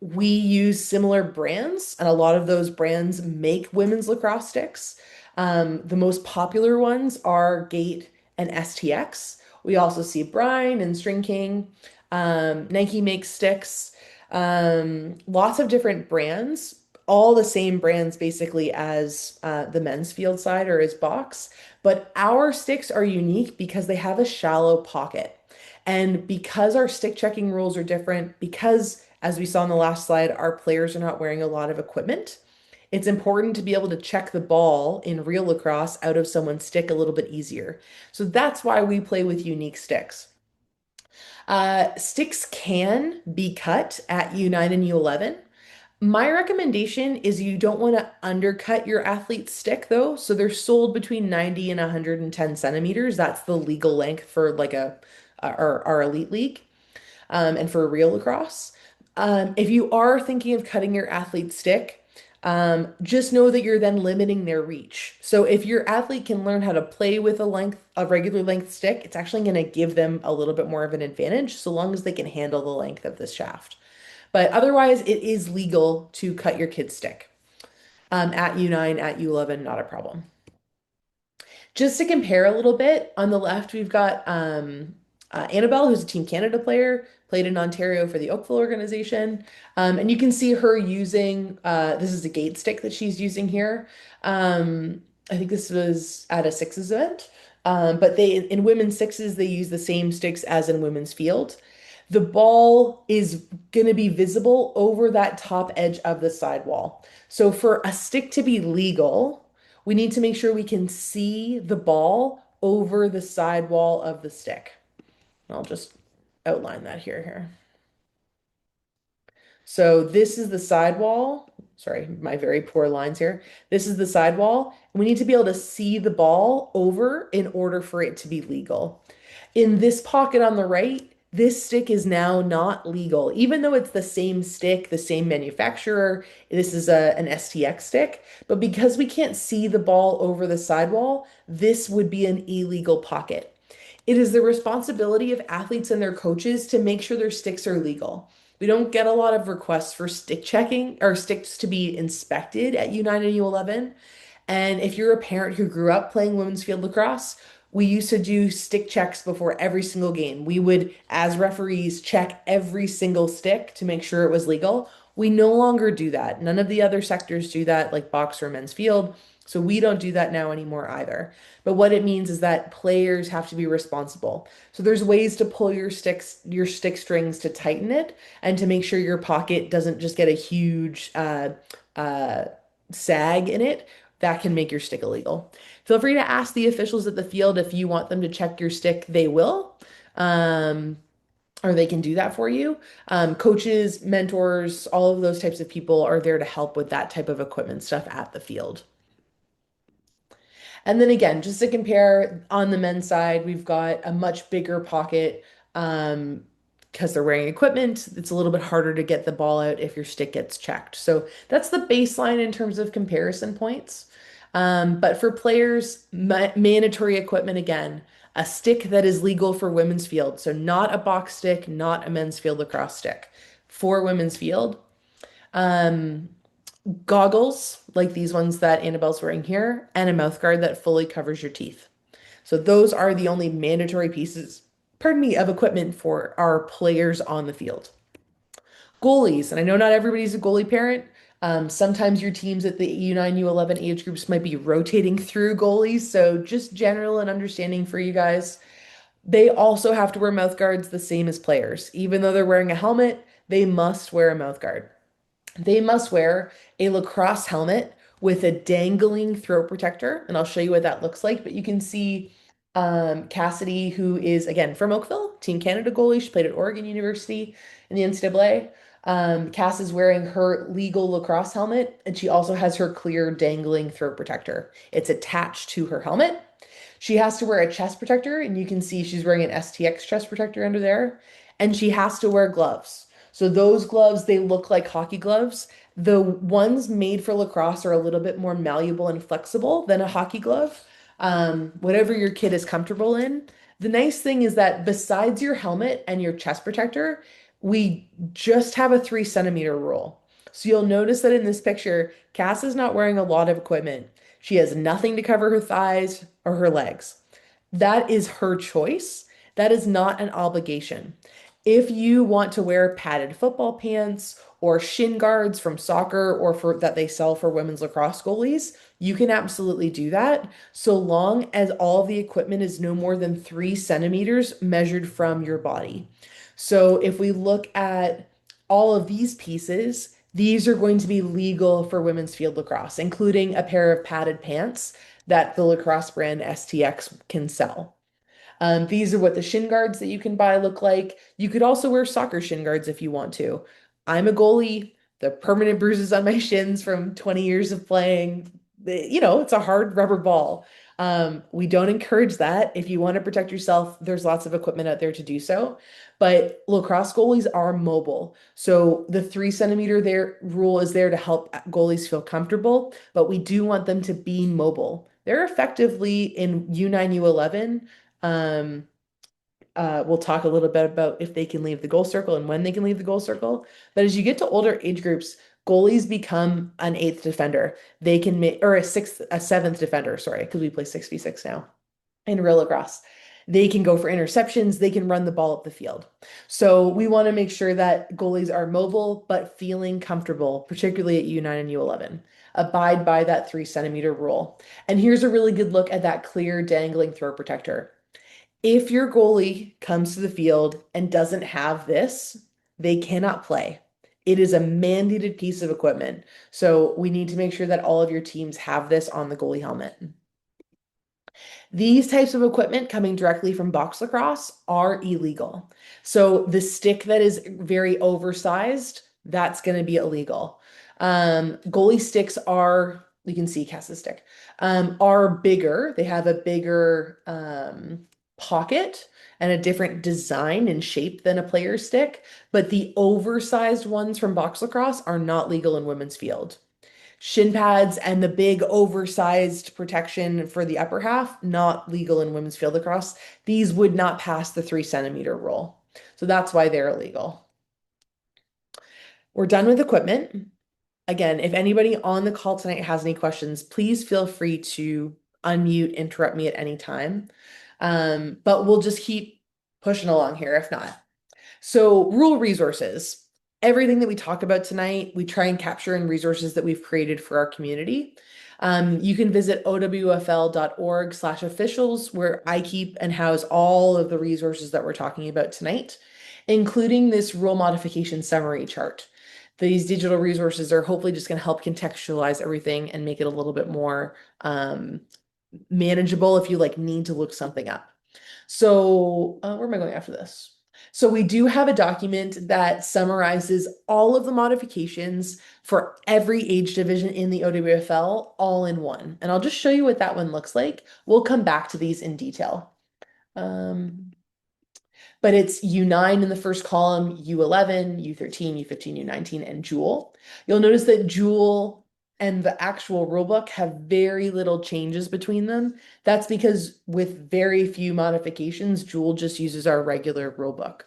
We use similar brands, and a lot of those brands make women's lacrosse sticks. The most popular ones are Gate and STX. We also see Brine and String King. Nike makes sticks. Lots of different brands, all the same brands basically as the men's field side or as box. But our sticks are unique because they have a shallow pocket. And because our stick checking rules are different, because as we saw in the last slide, our players are not wearing a lot of equipment, it's important to be able to check the ball in real lacrosse out of someone's stick a little bit easier. So that's why we play with unique sticks. Sticks can be cut at U9 and U11. My recommendation is you don't want to undercut your athlete's stick though. So they're sold between 90 and 110 centimeters. That's the legal length for like our elite league and for real lacrosse. If you are thinking of cutting your athlete's stick, just know that you're then limiting their reach. So if your athlete can learn how to play with a regular length stick, it's actually going to give them a little bit more of an advantage so long as they can handle the length of this shaft. But otherwise, it is legal to cut your kid's stick. At U9, at U11, not a problem. Just to compare a little bit, on the left, we've got Annabelle, who's a Team Canada player, played in Ontario for the Oakville organization. And you can see her using, this is a gate stick that she's using here. I think this was at a sixes event. But in women's sixes, they use the same sticks as in women's field. The ball is going to be visible over that top edge of the sidewall. So for a stick to be legal, we need to make sure we can see the ball over the sidewall of the stick. I'll just outline that here. So this is the sidewall. Sorry, my very poor lines here. This is the sidewall. We need to be able to see the ball over in order for it to be legal. In this pocket on the right, this stick is now not legal, even though it's the same stick, the same manufacturer. This is an STX stick, but because we can't see the ball over the sidewall, this would be an illegal pocket. It is the responsibility of athletes and their coaches to make sure their sticks are legal. We don't get a lot of requests for stick checking or sticks to be inspected at U9 and U11. And if you're a parent who grew up playing women's field lacrosse, we used to do stick checks before every single game. We would, as referees, check every single stick to make sure it was legal. We no longer do that. None of the other sectors do that, like box or men's field. So we don't do that now anymore either. But what it means is that players have to be responsible. So there's ways to pull your stick strings to tighten it and to make sure your pocket doesn't just get a huge uh, sag in it that can make your stick illegal. Feel free to ask the officials at the field if you want them to check your stick, they will. Um, or they can do that for you. Coaches, mentors, all of those types of people are there to help with that type of equipment stuff at the field. And then again, just to compare on the men's side, we've got a much bigger pocket because they're wearing equipment. It's a little bit harder to get the ball out if your stick gets checked. So that's the baseline in terms of comparison points. But for players, mandatory equipment again, a stick that is legal for women's field. So not a box stick, not a men's field lacrosse stick for women's field. Um, Goggles, like these ones that Annabelle's wearing here, and a mouth guard that fully covers your teeth. So those are the only mandatory pieces, pardon me, of equipment for our players on the field. Goalies, and I know not everybody's a goalie parent. Sometimes your teams at the U9, U11 age groups might be rotating through goalies. So just general and understanding for you guys. They also have to wear mouth guards the same as players. Even though they're wearing a helmet, they must wear a mouth guard. They must wear a lacrosse helmet with a dangling throat protector, and I'll show you what that looks like. But you can see Cassidy, who is again from Oakville, Team Canada goalie. She played at Oregon University in the NCAA. Cass is wearing her legal lacrosse helmet, and she also has her clear dangling throat protector. It's attached to her helmet. She has to wear a chest protector, and you can see she's wearing an STX chest protector under there. And she has to wear gloves. So those gloves, they look like hockey gloves. The ones made for lacrosse are a little bit more malleable and flexible than a hockey glove. Whatever your kid is comfortable in. The nice thing is that besides your helmet and your chest protector, We just have a 3 centimeter rule. So you'll notice that in this picture, Cass is not wearing a lot of equipment. She has nothing to cover her thighs or her legs. That is her choice. That is not an obligation. If you want to wear padded football pants or shin guards from soccer or for that they sell for women's lacrosse goalies, you can absolutely do that, so long as all the equipment is no more than 3 centimeters measured from your body. So if we look at all of these pieces, these are going to be legal for women's field lacrosse, including a pair of padded pants that the lacrosse brand STX can sell. These are what the shin guards that you can buy look like. You could also wear soccer shin guards if you want to. I'm a goalie. The permanent bruises on my shins from 20 years of playing, it's a hard rubber ball. We don't encourage that. If you want to protect yourself, there's lots of equipment out there to do so. But lacrosse goalies are mobile. So the 3 centimeter there rule is there to help goalies feel comfortable, but we do want them to be mobile. They're effectively in U9, U11. Um, we'll talk a little bit about if they can leave the goal circle and when they can leave the goal circle. But as you get to older age groups, goalies become an eighth defender. They can make, or a seventh defender, sorry, because we play 6v6 now in real lacrosse. They can go for interceptions. They can run the ball up the field. So we want to make sure that goalies are mobile, but feeling comfortable, particularly at U9 and U11. Abide by that 3 centimeter rule. And here's a really good look at that clear dangling throw protector. If your goalie comes to the field and doesn't have this, they cannot play. It is a mandated piece of equipment. So we need to make sure that all of your teams have this on the goalie helmet. These types of equipment coming directly from box lacrosse are illegal. So the stick that is very oversized, that's going to be illegal. Goalie sticks are, you can see Cass's stick, are bigger. They have a bigger pocket and a different design and shape than a player stick, but the oversized ones from box lacrosse are not legal in women's field. Shin pads and the big oversized protection for the upper half, not legal in women's field lacrosse. These would not pass the 3 centimeter rule. So that's why they're illegal. We're done with equipment. Again, if anybody on the call tonight has any questions, please feel free to unmute, interrupt me at any time. But we'll just keep pushing along here if not. So rule resources. Everything that we talk about tonight, we try and capture in resources that we've created for our community. You can visit owfl.org/officials, where I keep and house all of the resources that we're talking about tonight, including this rule modification summary chart. These digital resources are hopefully just going to help contextualize everything and make it a little bit more manageable if you need to look something up. So where am I going after this? So we do have a document that summarizes all of the modifications for every age division in the OWFL all in one. And I'll just show you what that one looks like. We'll come back to these in detail. But it's U9 in the first column, U11, U13, U15, U19, and Joule. You'll notice that Joule and the actual rulebook have very little changes between them. That's because with very few modifications, Joule just uses our regular rulebook.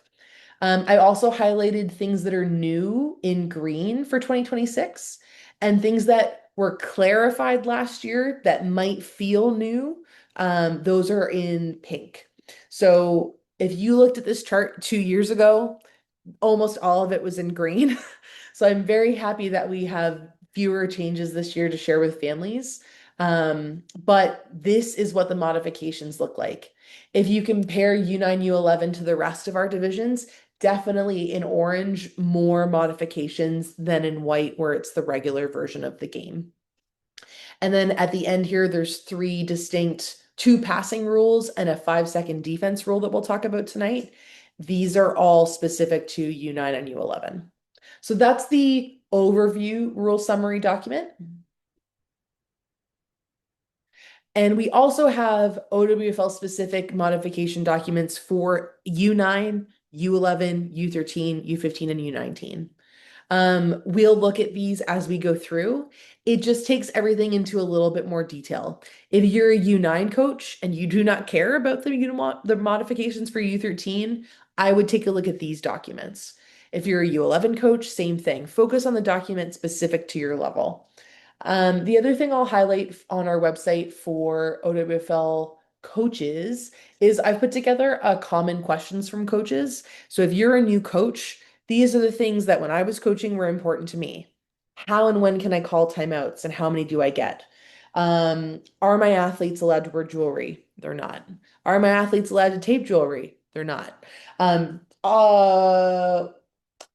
I also highlighted things that are new in green for 2026 and things that were clarified last year that might feel new. Those are in pink. So if you looked at this chart 2 years ago, almost all of it was in green. So I'm very happy that we have fewer changes this year to share with families. But this is what the modifications look like. If you compare U9, U11 to the rest of our divisions, definitely in orange, more modifications than in white, where it's the regular version of the game. And then at the end here, there's three distinct 2 passing rules and a 5-second defense rule that we'll talk about tonight. These are all specific to U9 and U11. So that's the overview rule summary document. And we also have OWFL specific modification documents for U9, U11, U13, U15, and U19. We'll look at these as we go through. It just takes everything into a little bit more detail. If you're a U9 coach and you do not care about the modifications for U13, I would take a look at these documents. If you're a U11 coach, same thing. Focus on the document specific to your level. The other thing I'll highlight on our website for OWFL coaches is I've put together a common questions from coaches. So if you're a new coach, these are the things that when I was coaching were important to me. How and when can I call timeouts and how many do I get? Are my athletes allowed to wear jewelry? They're not. Are my athletes allowed to tape jewelry? They're not.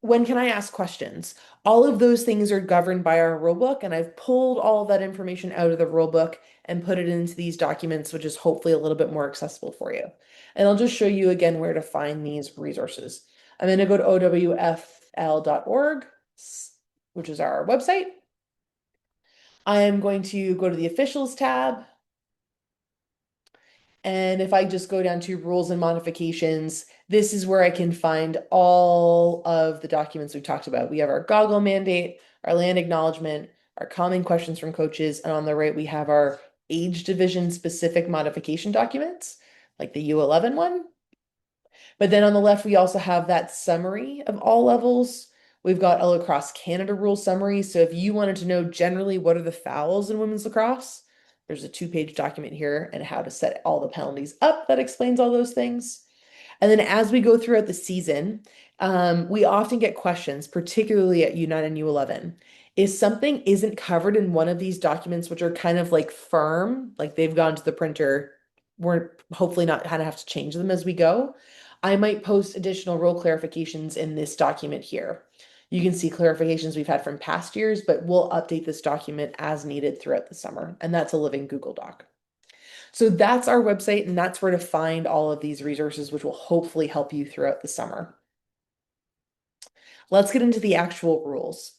When can I ask questions? All of those things are governed by our rule book, and I've pulled all of that information out of the rule book and put it into these documents, which is hopefully a little bit more accessible for you. And I'll just show you again where to find these resources. I'm going to go to owfl.org, which is our website. I am going to go to the officials tab. And if I just go down to rules and modifications, this is where I can find all of the documents we talked about. We have our goggle mandate, our land acknowledgement, our common questions from coaches, and on the right, we have our age division specific modification documents, like the U11 one. But then on the left, we also have that summary of all levels. We've got a Lacrosse Canada rule summary. So if you wanted to know generally what are the fouls in women's lacrosse, there's a 2-page document here and how to set all the penalties up that explains all those things. And then as we go throughout the season, we often get questions, particularly at U9 and U11. If something isn't covered in one of these documents, which are kind of like firm, like they've gone to the printer, we're hopefully not kind of have to change them as we go. I might post additional rule clarifications in this document here. You can see clarifications we've had from past years, but we'll update this document as needed throughout the summer. And that's a living Google Doc. So that's our website, and that's where to find all of these resources, which will hopefully help you throughout the summer. Let's get into the actual rules.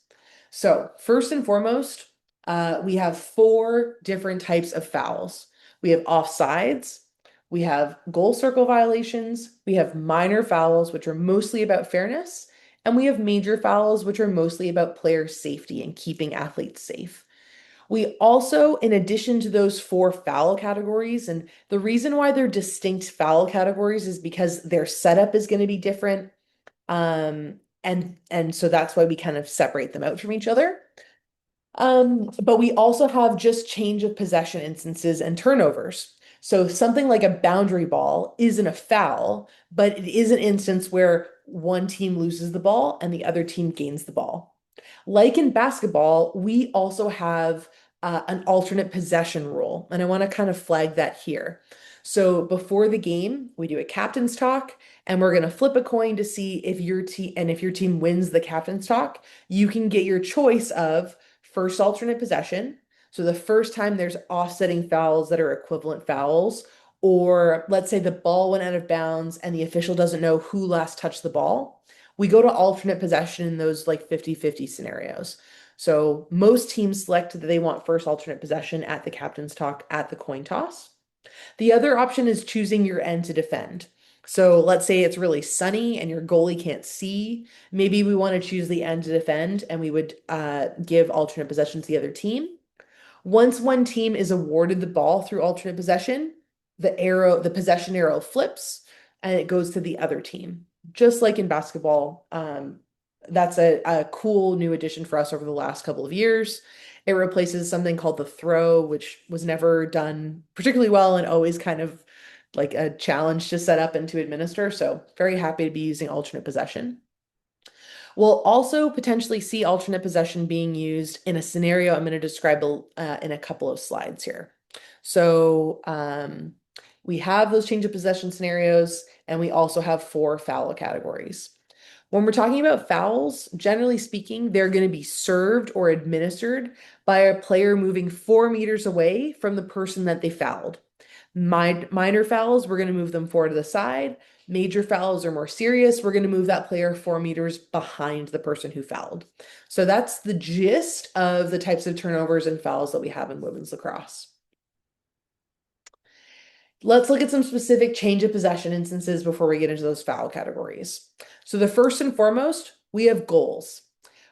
So first and foremost, we have 4 different types of fouls. We have offsides, we have goal circle violations, we have minor fouls, which are mostly about fairness, and we have major fouls, which are mostly about player safety and keeping athletes safe. We also, in addition to those 4 foul categories, and the reason why they're distinct foul categories is because their setup is going to be different. And so that's why we kind of separate them out from each other. But we also have just change of possession instances and turnovers. So something like a boundary ball isn't a foul, but it is an instance where one team loses the ball and the other team gains the ball. Like in basketball, we also have an alternate possession rule, and I want to kind of flag that here. So before the game, we do a captain's talk, and we're going to flip a coin to see if your team and if your team wins the captain's talk, you can get your choice of first alternate possession. So the first time there's offsetting fouls that are equivalent fouls, or let's say the ball went out of bounds and the official doesn't know who last touched the ball. We go to alternate possession in those like 50-50 scenarios. So most teams select that they want first alternate possession at the captain's talk at the coin toss. The other option is choosing your end to defend. So let's say it's really sunny and your goalie can't see. Maybe we want to choose the end to defend and we would give alternate possession to the other team. Once one team is awarded the ball through alternate possession, the possession arrow flips and it goes to the other team. Just like in basketball, that's a cool new addition for us over the last couple of years. It replaces something called the throw, which was never done particularly well and always kind of like a challenge to set up and to administer. So very happy to be using alternate possession. We'll also potentially see alternate possession being used in a scenario I'm going to describe in a couple of slides here. So we have those change of possession scenarios, and we also have 4 foul categories. When we're talking about fouls, generally speaking, they're going to be served or administered by a player moving 4 meters away from the person that they fouled. Minor fouls, we're going to move them 4 to the side. Major fouls are more serious. We're going to move that player 4 meters behind the person who fouled. So that's the gist of the types of turnovers and fouls that we have in women's lacrosse. Let's look at some specific change of possession instances before we get into those foul categories. So the first and foremost, we have goals.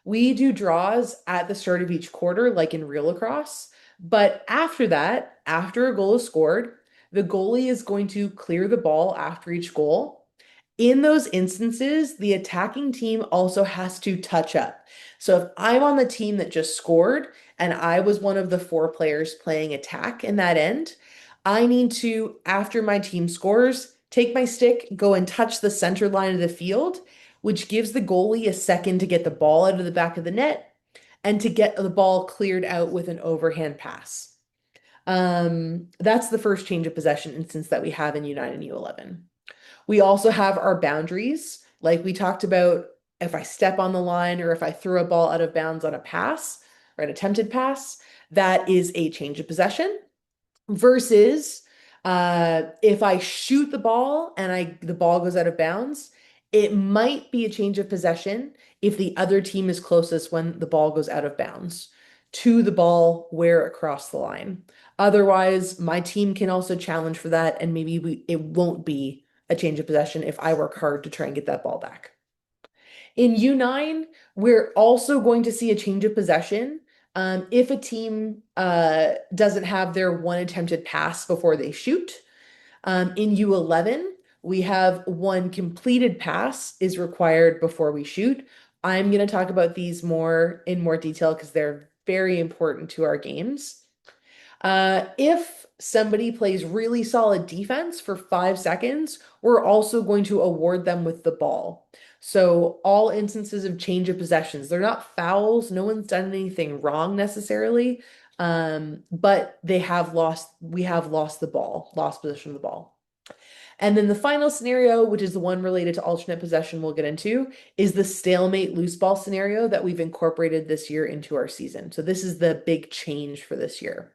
We do draws at the start of each quarter, like in real lacrosse. But after that, after a goal is scored, the goalie is going to clear the ball after each goal. In those instances, the attacking team also has to touch up. So if I'm on the team that just scored and I was one of the four players playing attack in that end, I need to, after my team scores, take my stick, go and touch the center line of the field, which gives the goalie a second to get the ball out of the back of the net and to get the ball cleared out with an overhand pass. That's the first change of possession instance that we have in U9 and U11. We also have our boundaries, like we talked about. If I step on the line or if I throw a ball out of bounds on a pass or an attempted pass, that is a change of possession versus if I shoot the ball and the ball goes out of bounds, it might be a change of possession if the other team is closest when the ball goes out of bounds to the ball where it crossed the line. Otherwise, my team can also challenge for that, and maybe it won't be a change of possession if I work hard to try and get that ball back. In U9, we're also going to see a change of possession if a team doesn't have their one attempted pass before they shoot. In U11, we have one completed pass is required before we shoot. I'm going to talk about these in more detail because they're very important to our games. If somebody plays really solid defense for 5 seconds, we're also going to award them with the ball. So all instances of change of possessions, they're not fouls. No one's done anything wrong necessarily. But we have lost the ball, lost possession of the ball. And then the final scenario, which is the one related to alternate possession we'll get into, is the stalemate loose ball scenario that we've incorporated this year into our season. So this is the big change for this year.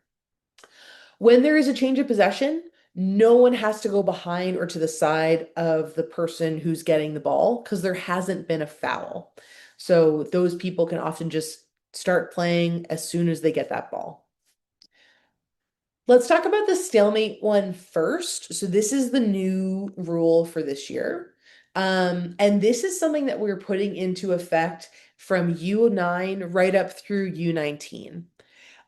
When there is a change of possession, no one has to go behind or to the side of the person who's getting the ball because there hasn't been a foul. So those people can often just start playing as soon as they get that ball. Let's talk about the stalemate one first. So this is the new rule for this year. And this is something that we're putting into effect from U9 right up through U19.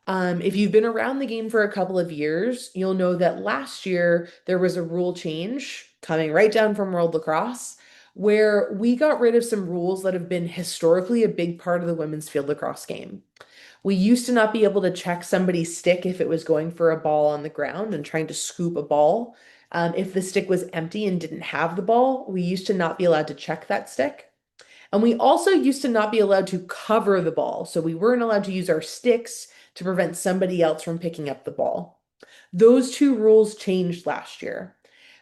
If you've been around the game for a couple of years, you'll know that last year there was a rule change coming right down from World Lacrosse, where we got rid of some rules that have been historically a big part of the women's field lacrosse game. We used to not be able to check somebody's stick if it was going for a ball on the ground and trying to scoop a ball. If the stick was empty and didn't have the ball, we used to not be allowed to check that stick. And we also used to not be allowed to cover the ball. So we weren't allowed to use our sticks to prevent somebody else from picking up the ball. Those two rules changed last year.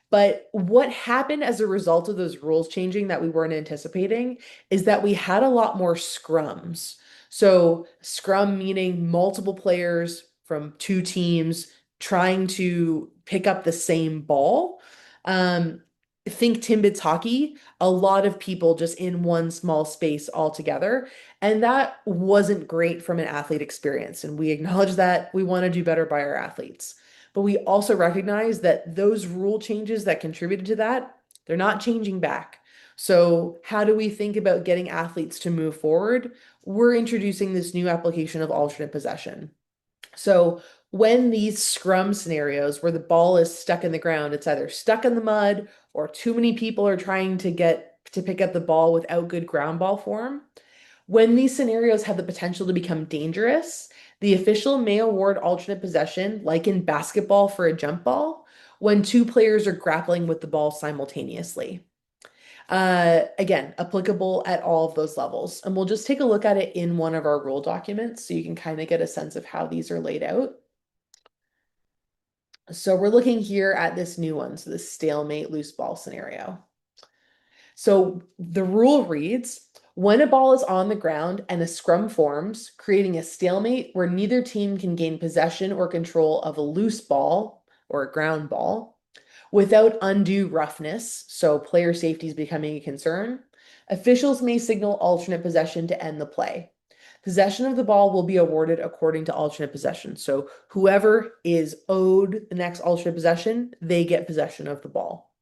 But what happened as a result of those rules changing that we weren't anticipating is that we had a lot more scrums. So, scrum meaning multiple players from two teams trying to pick up the same ball. Um, think Timbits hockey, a lot of people just in one small space all together. And that wasn't great from an athlete experience. And we acknowledge that we want to do better by our athletes. But we also recognize that those rule changes that contributed to that, they're not changing back. So, how do we think about getting athletes to move forward? We're introducing this new application of alternate possession. So, when these scrum scenarios where the ball is stuck in the ground, it's either stuck in the mud or too many people are trying to get to pick up the ball without good ground ball form. When these scenarios have the potential to become dangerous, the official may award alternate possession, like in basketball for a jump ball, when two players are grappling with the ball simultaneously. Again, applicable at all of those levels. And we'll just take a look at it in one of our rule documents so you can kind of get a sense of how these are laid out. So we're looking here at this new one, so this stalemate loose ball scenario. So the rule reads, when a ball is on the ground and a scrum forms, creating a stalemate where neither team can gain possession or control of a loose ball or a ground ball without undue roughness, so player safety is becoming a concern, officials may signal alternate possession to end the play. Possession of the ball will be awarded according to alternate possession. So whoever is owed the next alternate possession, they get possession of the ball.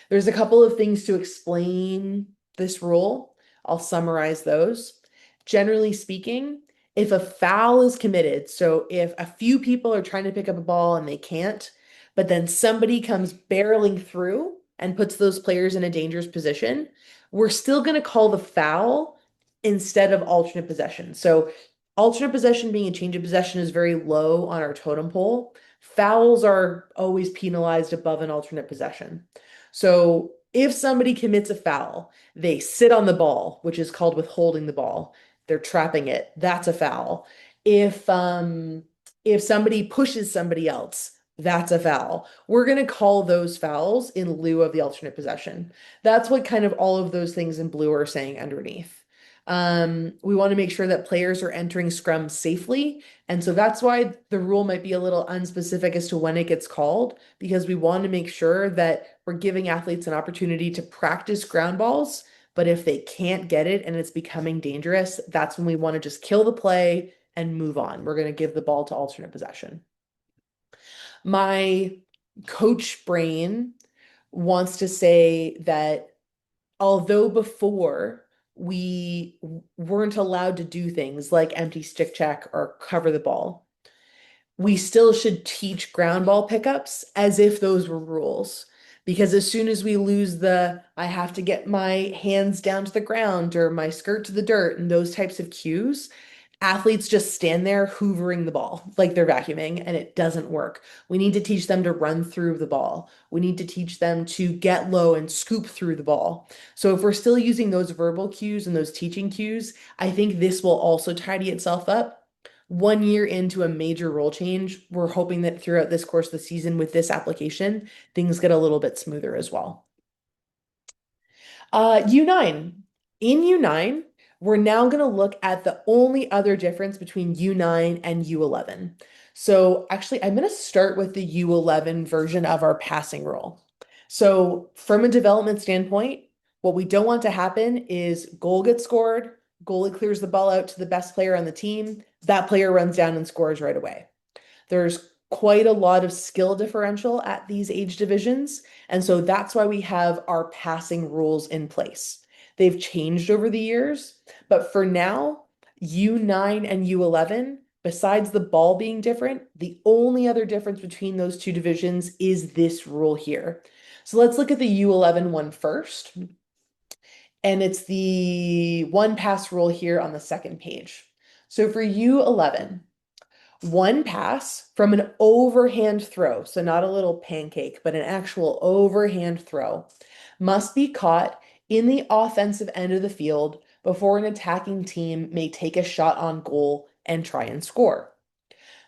There's a couple of things to explain this rule. I'll summarize those. Generally speaking, if a foul is committed, so if a few people are trying to pick up a ball and they can't, but then somebody comes barreling through and puts those players in a dangerous position, we're still going to call the foul instead of alternate possession. So alternate possession being a change of possession is very low on our totem pole. Fouls are always penalized above an alternate possession. So if somebody commits a foul, they sit on the ball, which is called withholding the ball. They're trapping it. That's a foul. If somebody pushes somebody else, that's a foul. We're going to call those fouls in lieu of the alternate possession. That's what kind of all of those things in blue are saying underneath. We want to make sure that players are entering scrum safely. And so that's why the rule might be a little unspecific as to when it gets called, because we want to make sure that we're giving athletes an opportunity to practice ground balls. But if they can't get it and it's becoming dangerous, that's when we want to just kill the play and move on. We're going to give the ball to alternate possession. My coach brain wants to say that although before we weren't allowed to do things like empty stick check or cover the ball, we still should teach ground ball pickups as if those were rules. Because as soon as we lose I have to get my hands down to the ground or my skirt to the dirt and those types of cues, athletes just stand there hoovering the ball like they're vacuuming and it doesn't work. We need to teach them to run through the ball. We need to teach them to get low and scoop through the ball. So if we're still using those verbal cues and those teaching cues, I think this will also tidy itself up. 1 year into a major rule change, we're hoping that throughout this course of the season with this application, things get a little bit smoother as well. U9. In U9, we're now going to look at the only other difference between U9 and U11. So actually, I'm going to start with the U11 version of our passing rule. So from a development standpoint, what we don't want to happen is goal gets scored, goalie clears the ball out to the best player on the team, that player runs down and scores right away. There's quite a lot of skill differential at these age divisions. And so that's why we have our passing rules in place. They've changed over the years, but for now, U9 and U11, besides the ball being different, the only other difference between those two divisions is this rule here. So let's look at the U11 one first. And it's the one pass rule here on the second page. So for U11, one pass from an overhand throw, so not a little pancake, but an actual overhand throw, must be caught in the offensive end of the field before an attacking team may take a shot on goal and try and score.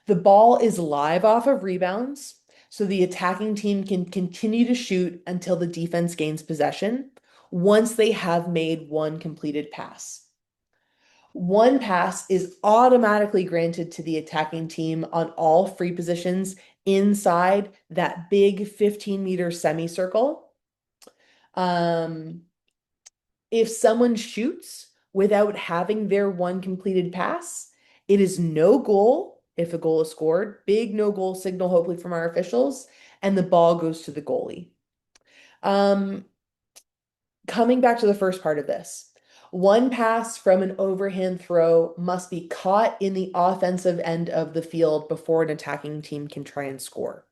The ball is live off of rebounds, so the attacking team can continue to shoot until the defense gains possession once they have made one completed pass. One pass is automatically granted to the attacking team on all free positions inside that big 15-meter semicircle. If someone shoots without having their one completed pass, it is no goal if a goal is scored, big no goal signal, hopefully from our officials, and the ball goes to the goalie. Coming back to the first part of this. One pass from an overhand throw must be caught in the offensive end of the field before an attacking team can try and score.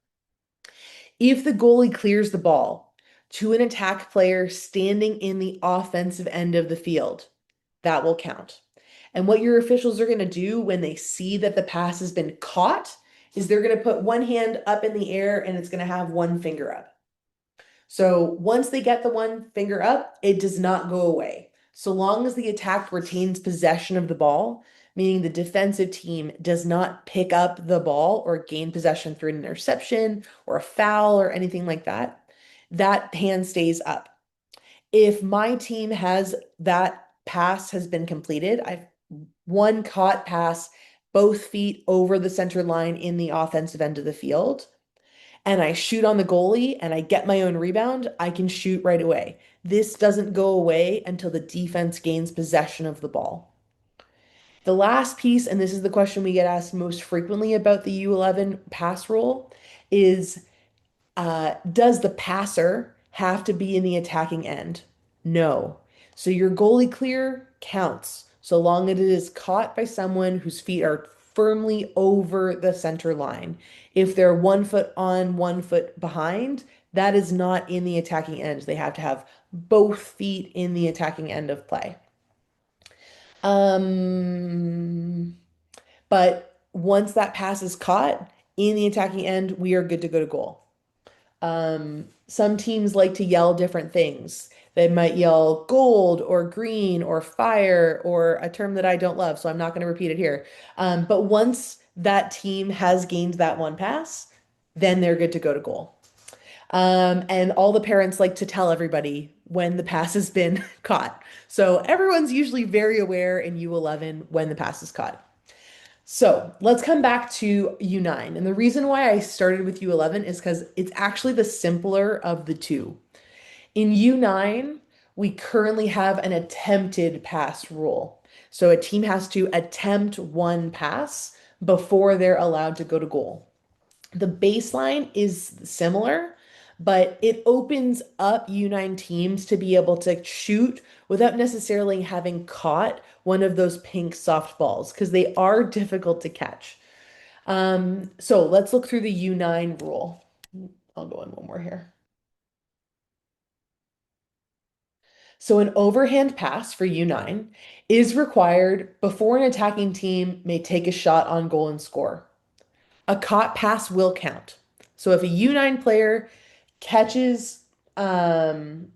If the goalie clears the ball to an attack player standing in the offensive end of the field, that will count. And what your officials are going to do when they see that the pass has been caught is they're going to put one hand up in the air and it's going to have one finger up. So once they get the one finger up, it does not go away. So long as the attack retains possession of the ball, meaning the defensive team does not pick up the ball or gain possession through an interception or a foul or anything like that, that hand stays up. If my team has that pass has been completed, I've one caught pass, both feet over the center line in the offensive end of the field, and I shoot on the goalie and I get my own rebound, I can shoot right away. This doesn't go away until the defense gains possession of the ball. The last piece, and this is the question we get asked most frequently about the U11 pass rule, is does the passer have to be in the attacking end? No. So your goalie clear counts so long as it is caught by someone whose feet are firmly over the center line. If they're 1 foot on, 1 foot behind, That is not in the attacking end. They have to have both feet in the attacking end of play. Um, but once that pass is caught in the attacking end, we are good to go to goal. Some teams like to yell different things. They might yell gold or green or fire or a term that I don't love, so I'm not going to repeat it here. But once that team has gained that one pass, then they're good to go to goal. And all the parents like to tell everybody when the pass has been caught. So everyone's usually very aware in U11 when the pass is caught. So let's come back to U9. And the reason why I started with U11 is because it's actually the simpler of the two. In U9, we currently have an attempted pass rule. So a team has to attempt one pass before they're allowed to go to goal. The baseline is similar, but it opens up U9 teams to be able to shoot without necessarily having caught one of those pink soft balls because they are difficult to catch. So let's look through the U9 rule. I'll go in one more here. So an overhand pass for U9 is required before an attacking team may take a shot on goal and score. A caught pass will count. So if a U9 player catches um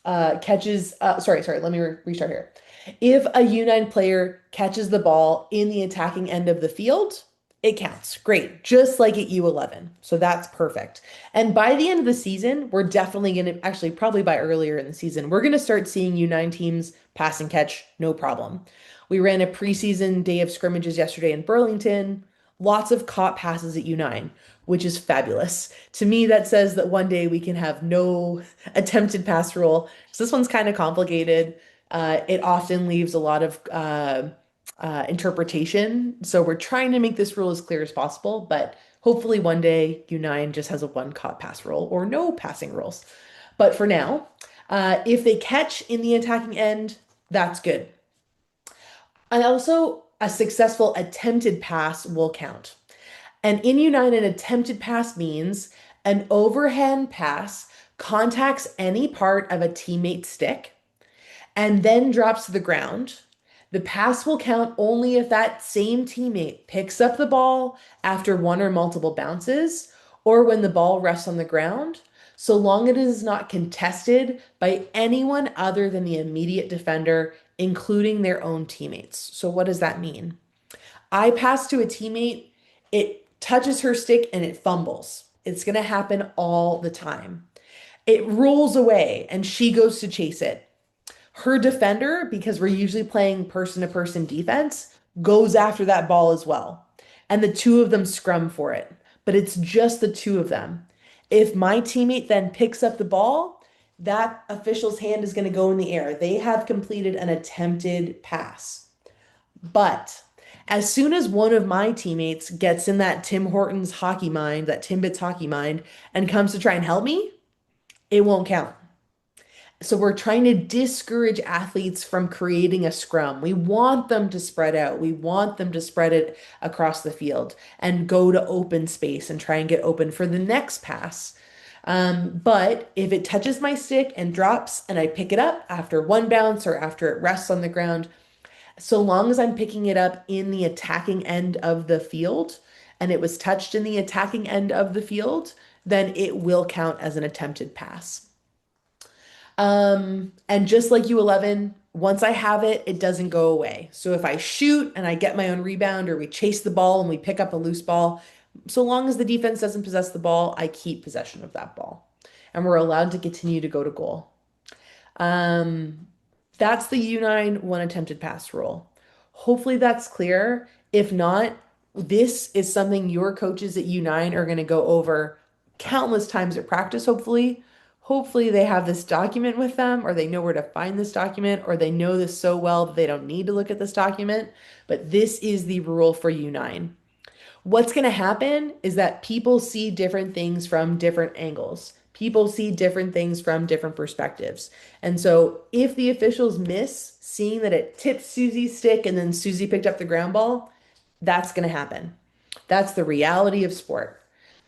sorry, let me restart here. If a U9 player catches the ball in the attacking end of the field, it counts. Great. Just like at U11. So that's perfect. And by the end of the season, we're definitely going to actually probably by earlier in the season, we're going to start seeing U9 teams pass and catch no problem. We ran a preseason day of scrimmages yesterday in Burlington. Lots of caught passes at U9, which is fabulous. To me, that says that one day we can have no attempted pass rule. So this one's kind of complicated. It often leaves a lot of interpretation. So we're trying to make this rule as clear as possible, but hopefully one day U9 just has a one caught pass rule or no passing rules. But for now, if they catch in the attacking end, that's good. And also, a successful attempted pass will count. And in U9, an attempted pass means an overhand pass contacts any part of a teammate's stick and then drops to the ground. The pass will count only if that same teammate picks up the ball after one or multiple bounces or when the ball rests on the ground, so long as it is not contested by anyone other than the immediate defender, including their own teammates. So, what does that mean? I pass to a teammate, it touches her stick and it fumbles. It's going to happen all the time. It rolls away and she goes to chase it. Her defender, because we're usually playing person to person defense, goes after that ball as well. And the two of them scrum for it. But it's just the two of them. If my teammate then picks up the ball, that official's hand is going to go in the air. They have completed an attempted pass. But as soon as one of my teammates gets in that Tim Hortons hockey mind, that Timbits hockey mind, and comes to try and help me, it won't count. So we're trying to discourage athletes from creating a scrum. We want them to spread out. We want them to spread it across the field and go to open space and try and get open for the next pass. But if it touches my stick and drops and I pick it up after one bounce or after it rests on the ground, so long as I'm picking it up in the attacking end of the field and it was touched in the attacking end of the field, then it will count as an attempted pass. And just like U11, once I have it, it doesn't go away. So if I shoot and I get my own rebound or we chase the ball and we pick up a loose ball, so long as the defense doesn't possess the ball, I keep possession of that ball. And we're allowed to continue to go to goal. Um, that's the U9 one attempted pass rule. Hopefully that's clear. If not, this is something your coaches at U9 are going to go over countless times at practice, hopefully. Hopefully they have this document with them, or they know where to find this document, or they know this so well that they don't need to look at this document. But this is the rule for U9. What's going to happen is that people see different things from different angles. People see different things from different perspectives. And so if the officials miss seeing that it tipped Susie's stick and then Susie picked up the ground ball, that's going to happen. That's the reality of sport.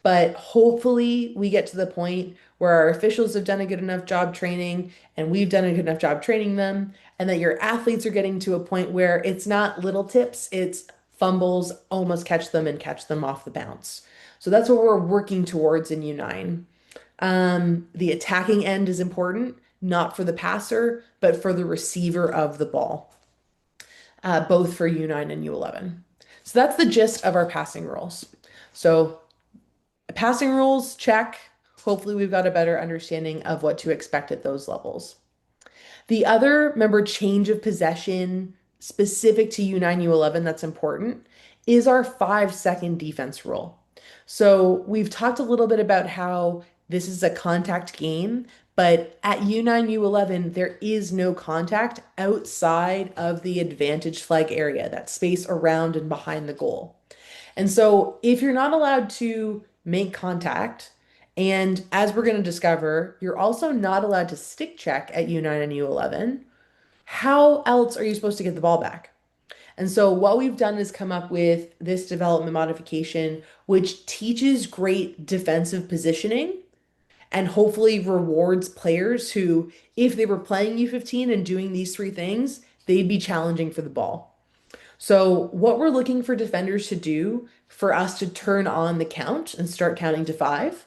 But hopefully, we get to the point where our officials have done a good enough job training and we've done a good enough job training them, and that your athletes are getting to a point where it's not little tips, it's fumbles, almost catch them and catch them off the bounce. So that's what we're working towards in U9. The attacking end is important, not for the passer, but for the receiver of the ball, both for U9 and U11. So that's the gist of our passing rules. So passing rules, check. Hopefully, we've got a better understanding of what to expect at those levels. The other, remember, change of possession specific to U9, U11 that's important is our 5 second defense rule. So we've talked a little bit about how this is a contact game, but at U9, U11, there is no contact outside of the advantage flag area, that space around and behind the goal. And so if you're not allowed to make contact, and as we're going to discover, you're also not allowed to stick check at U9 and U11, how else are you supposed to get the ball back? And so what we've done is come up with this development modification, which teaches great defensive positioning and hopefully rewards players who, if they were playing U15 and doing these three things, they'd be challenging for the ball. So, what we're looking for defenders to do for us to turn on the count and start counting to five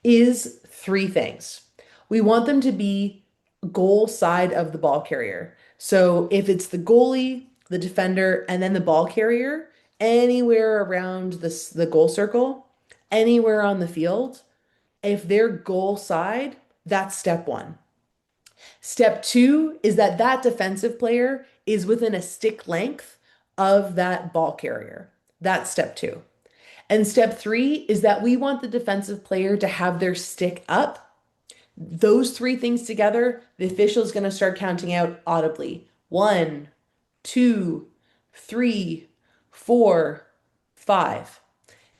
is three things. We want them to be goal side of the ball carrier. So, if it's the goalie, the defender, and then the ball carrier, anywhere around the goal circle, anywhere on the field, if they're goal side, that's step one. Step two is that that defensive player is within a stick length of that ball carrier. That's step two. And step three is that we want the defensive player to have their stick up. Those three things together, the official is going to start counting out audibly. 1, 2, 3, 4, 5.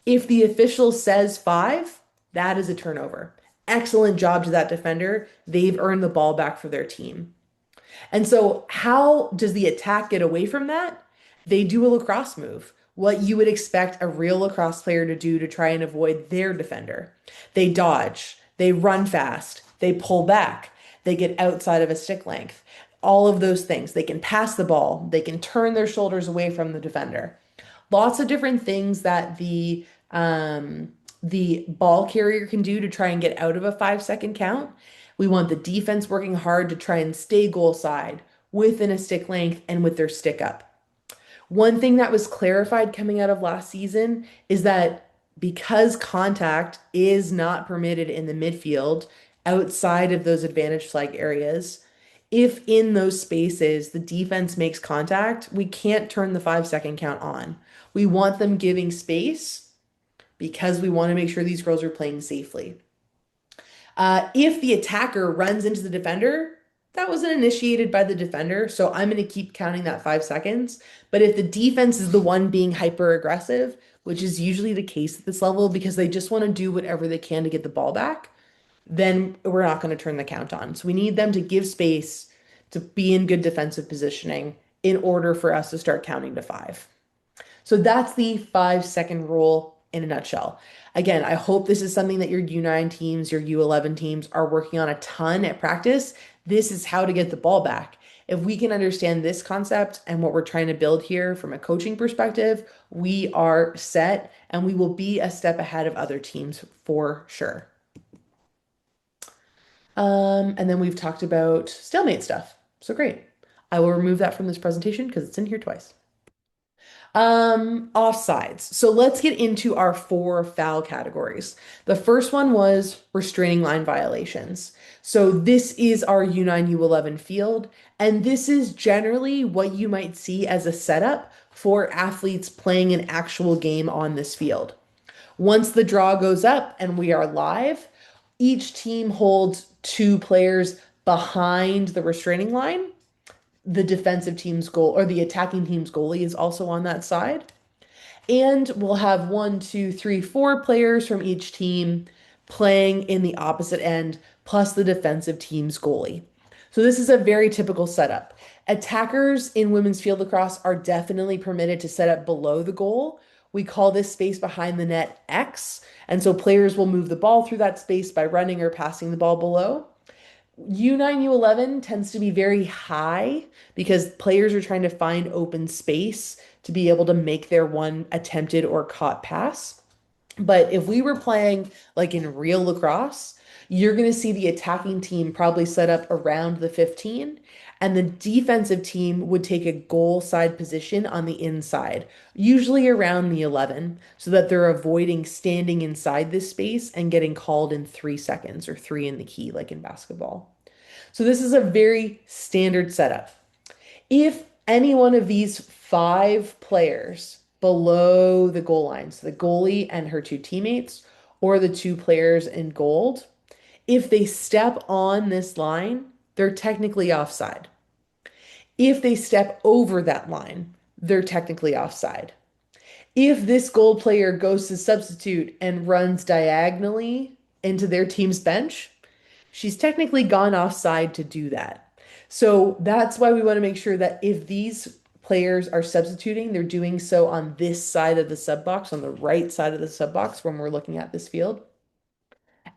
If the official says five, that is a turnover. Excellent job to that defender. They've earned the ball back for their team. And so, how does the attack get away from that? They do a lacrosse move, what you would expect a real lacrosse player to do to try and avoid their defender. They dodge, they run fast, they pull back, they get outside of a stick length. All of those things. They can pass the ball, they can turn their shoulders away from the defender. Lots of different things that the ball carrier can do to try and get out of a 5 second count. We want the defense working hard to try and stay goal side within a stick length and with their stick up. One thing that was clarified coming out of last season is that because contact is not permitted in the midfield outside of those advantage flag areas, if in those spaces the defense makes contact, we can't turn the 5 second count on. We want them giving space because we want to make sure these girls are playing safely. If the attacker runs into the defender, that wasn't initiated by the defender, so I'm going to keep counting that 5 seconds. But if the defense is the one being hyper aggressive, which is usually the case at this level because they just want to do whatever they can to get the ball back, then we're not going to turn the count on. So we need them to give space to be in good defensive positioning in order for us to start counting to five. So that's the 5 second rule in a nutshell. Again, I hope this is something that your U9 teams, your U11 teams are working on a ton at practice. This is how to get the ball back. If we can understand this concept and what we're trying to build here from a coaching perspective, we are set and we will be a step ahead of other teams for sure. And then we've talked about stalemate stuff. So great. I will remove that from this presentation because it's in here twice. Offsides. So let's get into our 4 foul categories. The first one was restraining line violations. So this is our U9 U11 field, and this is generally what you might see as a setup for athletes playing an actual game on this field. Once the draw goes up and we are live, each team holds 2 players behind the restraining line. The defensive team's goal or the attacking team's goalie is also on that side. And we'll have 1, 2, 3, 4 players from each team playing in the opposite end, plus the defensive team's goalie. So this is a very typical setup. Attackers in women's field lacrosse are definitely permitted to set up below the goal, We call this space behind the net X. And so players will move the ball through that space by running or passing the ball below. U9, U11 tends to be very high because players are trying to find open space to be able to make their one attempted or caught pass. But if we were playing like in real lacrosse, you're going to see the attacking team probably set up around the 15, and the defensive team would take a goal side position on the inside, usually around the 11, so that they're avoiding standing inside this space and getting called in 3 seconds or three in the key, like in basketball. So this is a very standard setup. If any one of these five players below the goal line, so the goalie and her two teammates, or the two players in gold, if they step on this line, they're technically offside. If they step over that line, they're technically offside. If this gold player goes to substitute and runs diagonally into their team's bench, she's technically gone offside to do that. So that's why we want to make sure that if these players are substituting, they're doing so on this side of the sub box, on the right side of the sub box when we're looking at this field,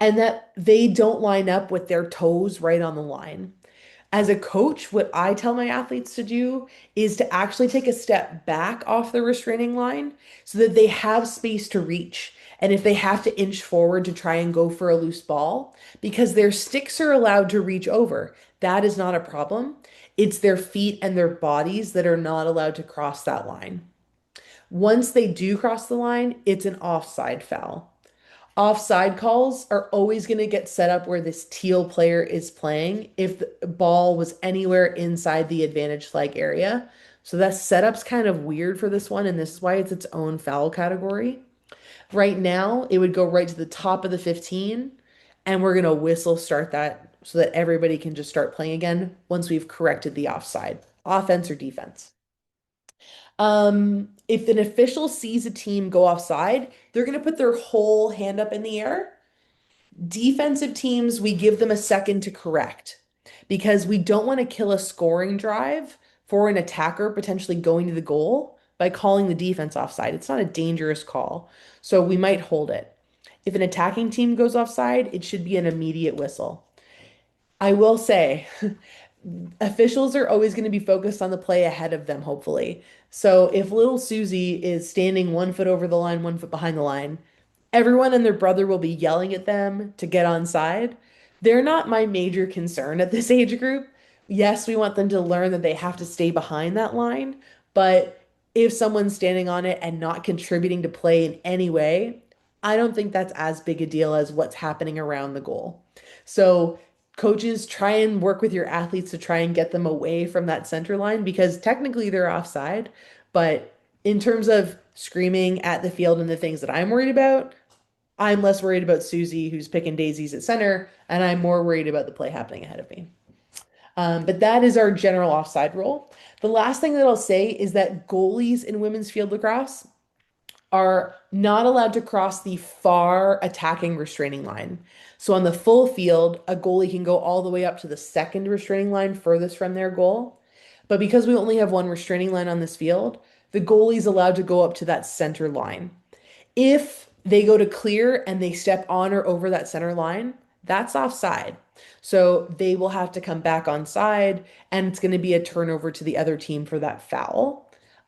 and that they don't line up with their toes right on the line. As a coach, what I tell my athletes to do is to actually take a step back off the restraining line so that they have space to reach. And if they have to inch forward to try and go for a loose ball, because their sticks are allowed to reach over, that is not a problem. It's their feet and their bodies that are not allowed to cross that line. Once they do cross the line, it's an offside foul. Offside calls are always going to get set up where this teal player is playing if the ball was anywhere inside the advantage flag area. So that setup's kind of weird for this one, and this is why it's its own foul category. Right now, it would go right to the top of the 15, and we're going to whistle start that so that everybody can just start playing again once we've corrected the offside, offense or defense. If an official sees a team go offside, they're going to put their whole hand up in the air. Defensive teams, we give them a second to correct because we don't want to kill a scoring drive for an attacker potentially going to the goal by calling the defense offside. It's not a dangerous call, so we might hold it. If an attacking team goes offside, it should be an immediate whistle. I will say, officials are always going to be focused on the play ahead of them, hopefully. So if little Susie is standing 1 foot over the line, 1 foot behind the line, everyone and their brother will be yelling at them to get on side. They're not my major concern at this age group. Yes, we want them to learn that they have to stay behind that line, but if someone's standing on it and not contributing to play in any way, I don't think that's as big a deal as what's happening around the goal. So coaches try and work with your athletes to try and get them away from that center line because technically they're offside. But in terms of screaming at the field and the things that I'm worried about, I'm less worried about Susie, who's picking daisies at center, and I'm more worried about the play happening ahead of me. But that is our general offside rule. The last thing that I'll say is that goalies in women's field lacrosse are not allowed to cross the far attacking restraining line. So on the full field, a goalie can go all the way up to the second restraining line furthest from their goal. But because we only have one restraining line on this field, the goalie's allowed to go up to that center line. If they go to clear and they step on or over that center line, that's offside. So they will have to come back on side, and it's going to be a turnover to the other team for that foul.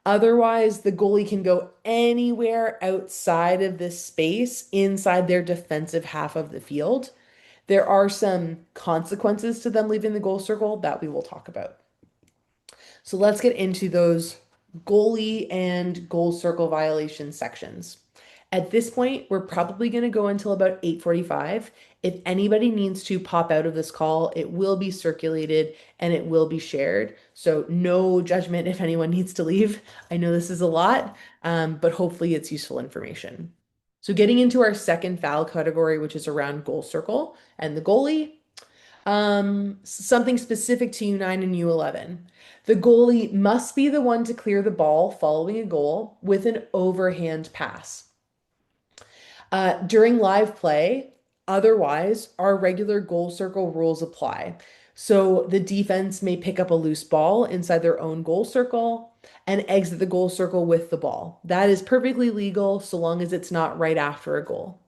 Otherwise, the goalie can go anywhere outside of this space inside their defensive half of the field. There are some consequences to them leaving the goal circle that we will talk about. So let's get into those goalie and goal circle violation sections. At this point, we're probably going to go until about 8:45. If anybody needs to pop out of this call, it will be circulated and it will be shared. So no judgment if anyone needs to leave. I know this is a lot, but hopefully it's useful information. So getting into our second foul category, which is around goal circle and the goalie, something specific to U9 and U11. The goalie must be the one to clear the ball following a goal with an overhand pass. During live play, otherwise, our regular goal circle rules apply. So the defense may pick up a loose ball inside their own goal circle. and exit the goal circle with the ball. That is perfectly legal so long as it's not right after a goal.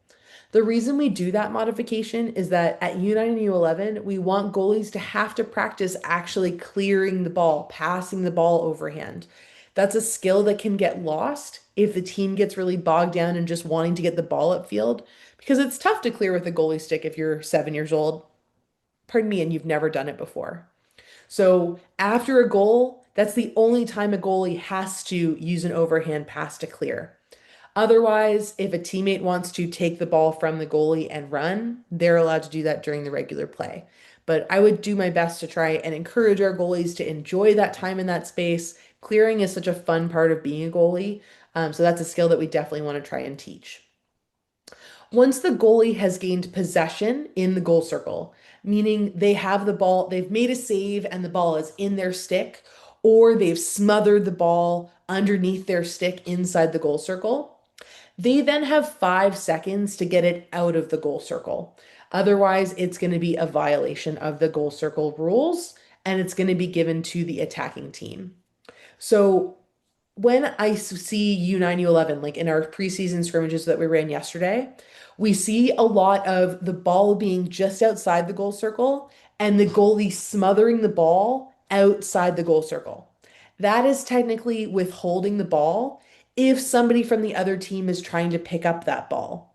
The reason we do that modification is that at U9 and U11, we want goalies to have to practice actually clearing the ball, passing the ball overhand. That's a skill that can get lost if the team gets really bogged down in just wanting to get the ball upfield, because it's tough to clear with a goalie stick if you're 7 years old, pardon me, and you've never done it before. So after a goal, that's the only time a goalie has to use an overhand pass to clear. Otherwise, if a teammate wants to take the ball from the goalie and run, they're allowed to do that during the regular play. But I would do my best to try and encourage our goalies to enjoy that time in that space. Clearing is such a fun part of being a goalie. So that's a skill that we definitely want to try and teach. Once the goalie has gained possession in the goal circle, meaning they have the ball, they've made a save and the ball is in their stick, or they've smothered the ball underneath their stick inside the goal circle, they then have 5 seconds to get it out of the goal circle. Otherwise, it's going to be a violation of the goal circle rules and it's going to be given to the attacking team. So when I see U9, U11, like in our preseason scrimmages that we ran yesterday, we see a lot of the ball being just outside the goal circle and the goalie smothering the ball outside the goal circle. That is technically withholding the ball if somebody from the other team is trying to pick up that ball.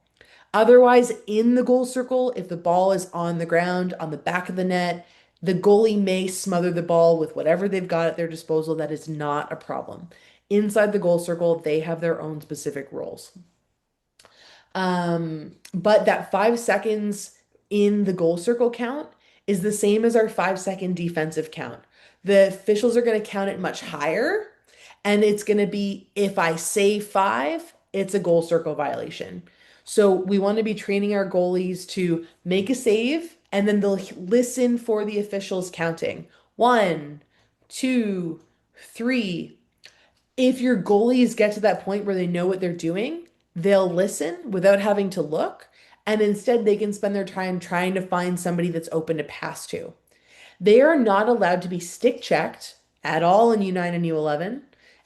Otherwise, in the goal circle, if the ball is on the ground, on the back of the net, the goalie may smother the ball with whatever they've got at their disposal. That is not a problem. Inside the goal circle, they have their own specific rules. But that 5 seconds in the goal circle count is the same as our 5 second defensive count. The officials are going to count it much higher, and it's going to be if I say five, it's a goal circle violation. So we want to be training our goalies to make a save, and then they'll listen for the officials counting. One, two, three. If your goalies get to that point where they know what they're doing, they'll listen without having to look, and instead they can spend their time trying to find somebody that's open to pass to. They are not allowed to be stick checked at all in U9 and U11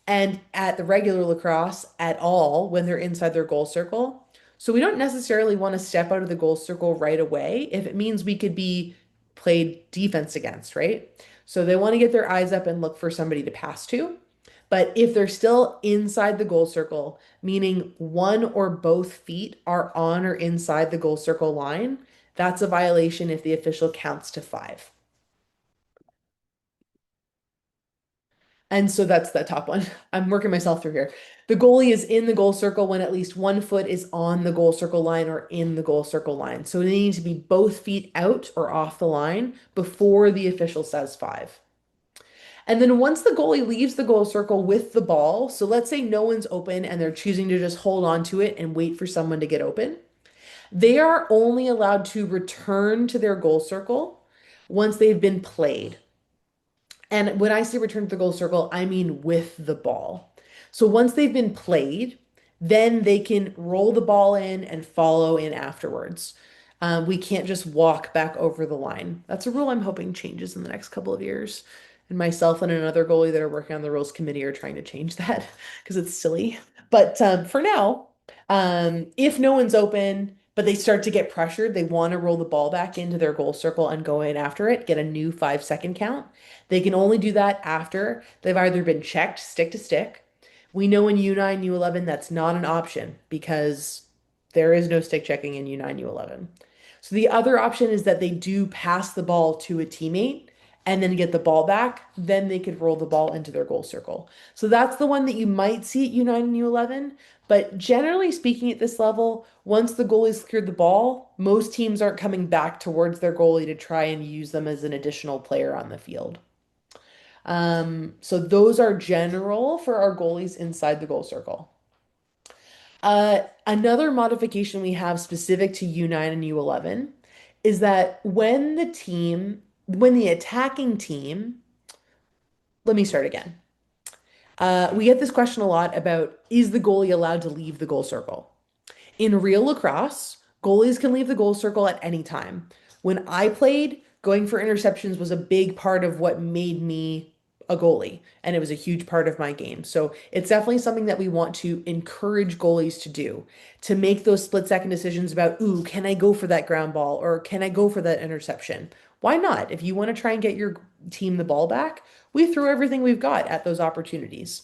and at the regular lacrosse at all when they're inside their goal circle. So we don't necessarily want to step out of the goal circle right away if it means we could be played defense against, right? So they want to get their eyes up and look for somebody to pass to. But if they're still inside the goal circle, meaning one or both feet are on or inside the goal circle line, that's a violation if the official counts to five. And so that's the top one. I'm working myself through here. The goalie is in the goal circle when at least one foot is on the goal circle line or in the goal circle line. So they need to be both feet out or off the line before the official says five. And then once the goalie leaves the goal circle with the ball, so let's say no one's open and they're choosing to just hold on to it and wait for someone to get open, they are only allowed to return to their goal circle once they've been played. And when I say return to the goal circle, I mean with the ball. So once they've been played, then they can roll the ball in and follow in afterwards. We can't just walk back over the line. That's a rule I'm hoping changes in the next couple of years. And myself and another goalie that are working on the rules committee are trying to change that because it's silly. But for now, if no one's open, but they start to get pressured, they want to roll the ball back into their goal circle and go in after it, get a new 5 second count. They can only do that after they've either been checked stick to stick. We know in U9, U11 that's not an option because there is no stick checking in U9, U11. So the other option is that they do pass the ball to a teammate and then get the ball back. Then they could roll the ball into their goal circle. So that's the one that you might see at U9 and U11. But generally speaking, at this level, once the goalie's cleared the ball, most teams aren't coming back towards their goalie to try and use them as an additional player on the field. So those are general for our goalies inside the goal circle. Another modification we have specific to U9 and U11 is that when the attacking team, let me start again. We get this question a lot about is the goalie allowed to leave the goal circle? In real lacrosse, goalies can leave the goal circle at any time. When I played, going for interceptions was a big part of what made me a goalie, and it was a huge part of my game. So it's definitely something that we want to encourage goalies to do, to make those split-second decisions about, ooh, can I go for that ground ball or can I go for that interception? Why not? If you want to try and get your team the ball back, we throw everything we've got at those opportunities.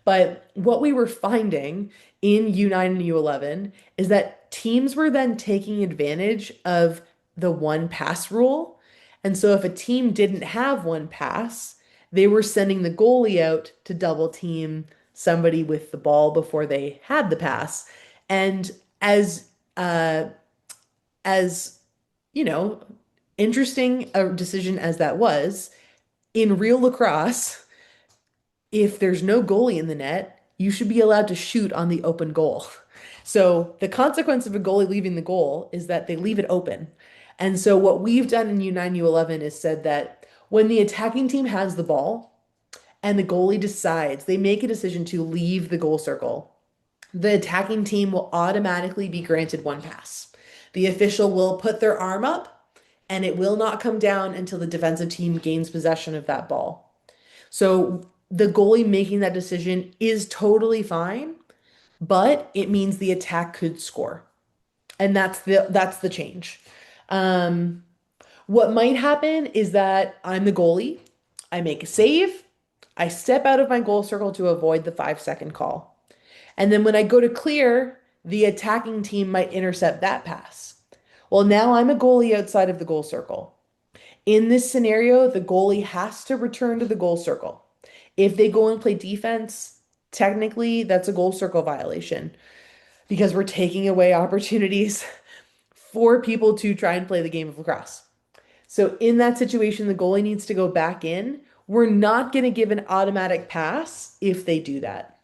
But what we were finding in U9 and U11 is that teams were then taking advantage of the one pass rule. And so if a team didn't have one pass, they were sending the goalie out to double team somebody with the ball before they had the pass. And as uh as you know, interesting a decision as that was, in real lacrosse, if there's no goalie in the net, you should be allowed to shoot on the open goal. So the consequence of a goalie leaving the goal is that they leave it open. And so what we've done in U9, U11 is said that when the attacking team has the ball and the goalie decides, they make a decision to leave the goal circle, the attacking team will automatically be granted one pass. The official will put their arm up and it will not come down until the defensive team gains possession of that ball. So the goalie making that decision is totally fine, but it means the attack could score. And that's the change. Um, what might happen is that I'm the goalie, I make a save, I step out of my goal circle to avoid the 5-second call. And then when I go to clear, the attacking team might intercept that pass. Well, now I'm a goalie outside of the goal circle. In this scenario, the goalie has to return to the goal circle. If they go and play defense, technically that's a goal circle violation because we're taking away opportunities for people to try and play the game of lacrosse. So in that situation, the goalie needs to go back in. We're not going to give an automatic pass if they do that.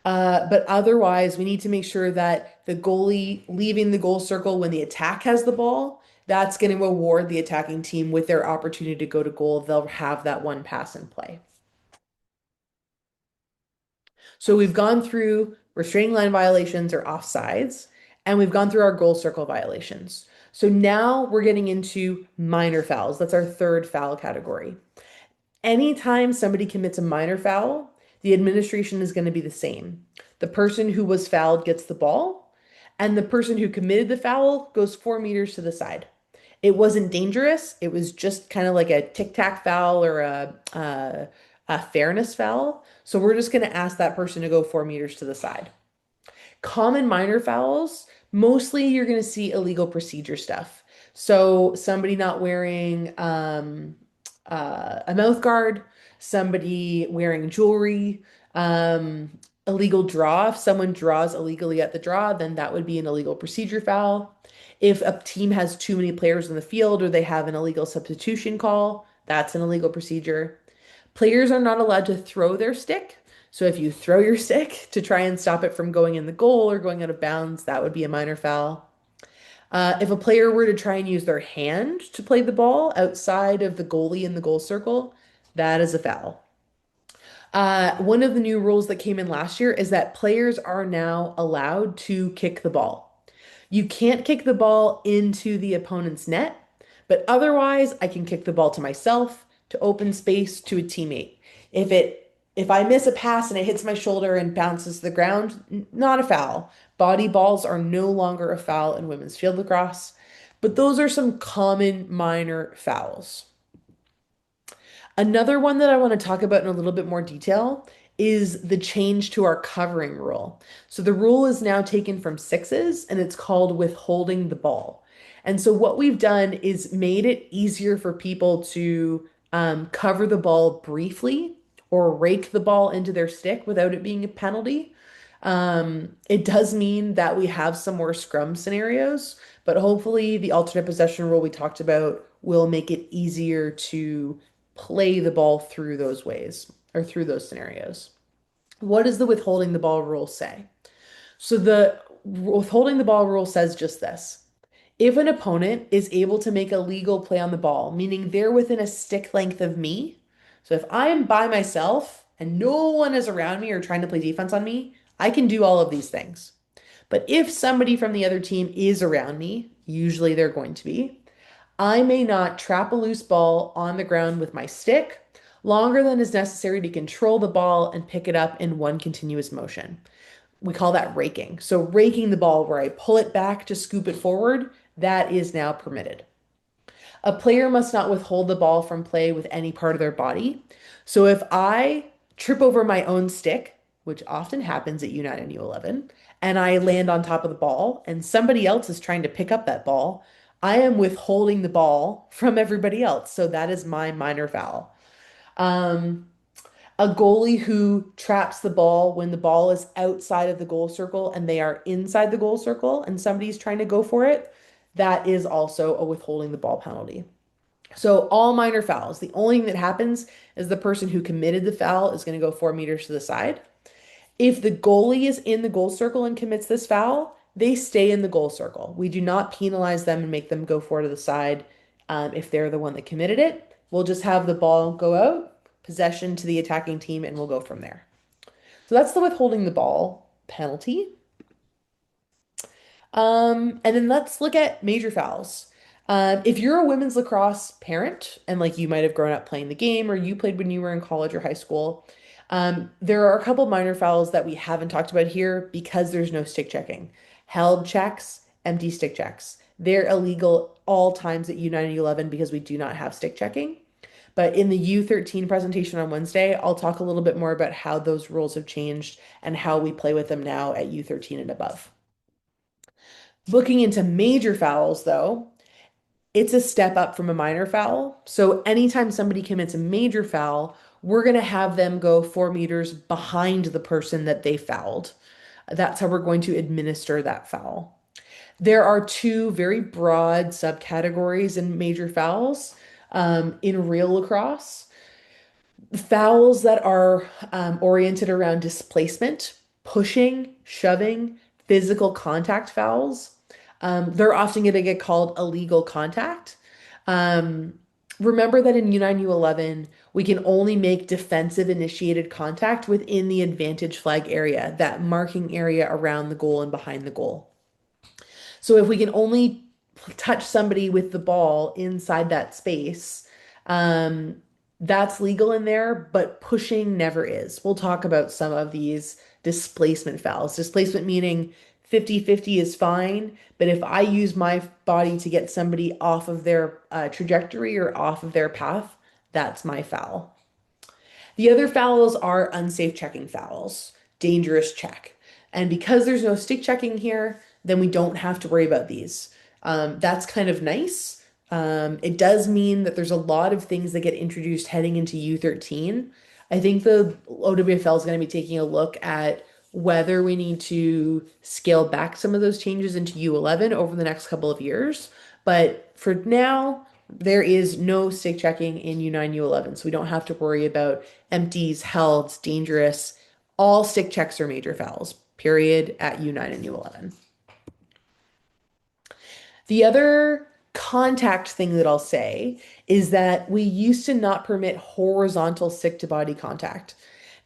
But otherwise, we need to make sure that the goalie leaving the goal circle when the attack has the ball, that's going to reward the attacking team with their opportunity to go to goal. They'll have that one pass in play. So we've gone through restraining line violations or offsides, and we've gone through our goal circle violations. So now we're getting into minor fouls. That's our third foul category. Anytime somebody commits a minor foul, the administration is going to be the same. The person who was fouled gets the ball, and the person who committed the foul goes 4 meters to the side. It wasn't dangerous. It was just kind of like a tic-tac foul or a fairness foul. So we're just going to ask that person to go 4 meters to the side. Common minor fouls, mostly you're going to see illegal procedure stuff. So somebody not wearing a mouth guard, somebody wearing jewelry, illegal draw. If someone draws illegally at the draw, then that would be an illegal procedure foul. If a team has too many players in the field or they have an illegal substitution call, that's an illegal procedure. Players are not allowed to throw their stick. So if you throw your stick to try and stop it from going in the goal or going out of bounds, that would be a minor foul. If a player were to try and use their hand to play the ball outside of the goalie in the goal circle, that is a foul. One of the new rules that came in last year is that players are now allowed to kick the ball. You can't kick the ball into the opponent's net, but otherwise I can kick the ball to myself, to open space, to a teammate. If I miss a pass and it hits my shoulder and bounces to the ground, not a foul. Body balls are no longer a foul in women's field lacrosse, but those are some common minor fouls. Another one that I want to talk about in a little bit more detail is the change to our covering rule. So the rule is now taken from sixes and it's called withholding the ball. And so what we've done is made it easier for people to cover the ball briefly or rake the ball into their stick without it being a penalty. It does mean that we have some more scrum scenarios, but hopefully the alternate possession rule we talked about will make it easier to play the ball through those ways or through those scenarios. What does the withholding the ball rule say? So the withholding the ball rule says just this. If an opponent is able to make a legal play on the ball, meaning they're within a stick length of me, so if I'm by myself and no one is around me or trying to play defense on me, I can do all of these things. But if somebody from the other team is around me, usually they're going to be, I may not trap a loose ball on the ground with my stick longer than is necessary to control the ball and pick it up in one continuous motion. We call that raking. So raking the ball where I pull it back to scoop it forward, that is now permitted. A player must not withhold the ball from play with any part of their body. So if I trip over my own stick, which often happens at U9 and U11, and I land on top of the ball and somebody else is trying to pick up that ball, I am withholding the ball from everybody else. So that is my minor foul. Um, a goalie who traps the ball when the ball is outside of the goal circle and they are inside the goal circle and somebody's trying to go for it, that is also a withholding the ball penalty. So all minor fouls. The only thing that happens is the person who committed the foul is going to go 4 meters to the side. If the goalie is in the goal circle and commits this foul, they stay in the goal circle. We do not penalize them and make them go 4 to the side if they're the one that committed it. We'll just have the ball go out, possession to the attacking team, and we'll go from there. So that's the withholding the ball penalty. And then let's look at major fouls. If you're a women's lacrosse parent and like you might have grown up playing the game or you played when you were in college or high school, there are a couple minor fouls that we haven't talked about here because there's no stick checking. Held checks, empty stick checks. They're illegal all times at U9 and U11 because we do not have stick checking. But in the U13 presentation on Wednesday, I'll talk a little bit more about how those rules have changed and how we play with them now at U13 and above. Looking into major fouls, though, it's a step up from a minor foul. So anytime somebody commits a major foul, we're going to have them go 4 meters behind the person that they fouled. That's how we're going to administer that foul. There are two very broad subcategories in major fouls in real lacrosse. Fouls that are oriented around displacement, pushing, shoving, physical contact fouls. They're often going to get called illegal contact. Um, Remember that in U9, U11, we can only make defensive initiated contact within the advantage flag area, that marking area around the goal and behind the goal. So if we can only touch somebody with the ball inside that space, um, that's legal in there, but pushing never is. We'll talk about some of these displacement fouls. Displacement meaning 50-50 is fine, but if I use my body to get somebody off of their trajectory or off of their path, that's my foul. The other fouls are unsafe checking fouls, dangerous check. And because there's no stick checking here, then we don't have to worry about these. That's kind of nice. It does mean that there's a lot of things that get introduced heading into U13. I think the OWFL is going to be taking a look at whether we need to scale back some of those changes into U11 over the next couple of years. But for now, there is no stick checking in U9, U11, so we don't have to worry about empties, helds, dangerous. All stick checks are major fouls, period, at U9 and U11. The other contact thing that I'll say is that we used to not permit horizontal stick to body contact.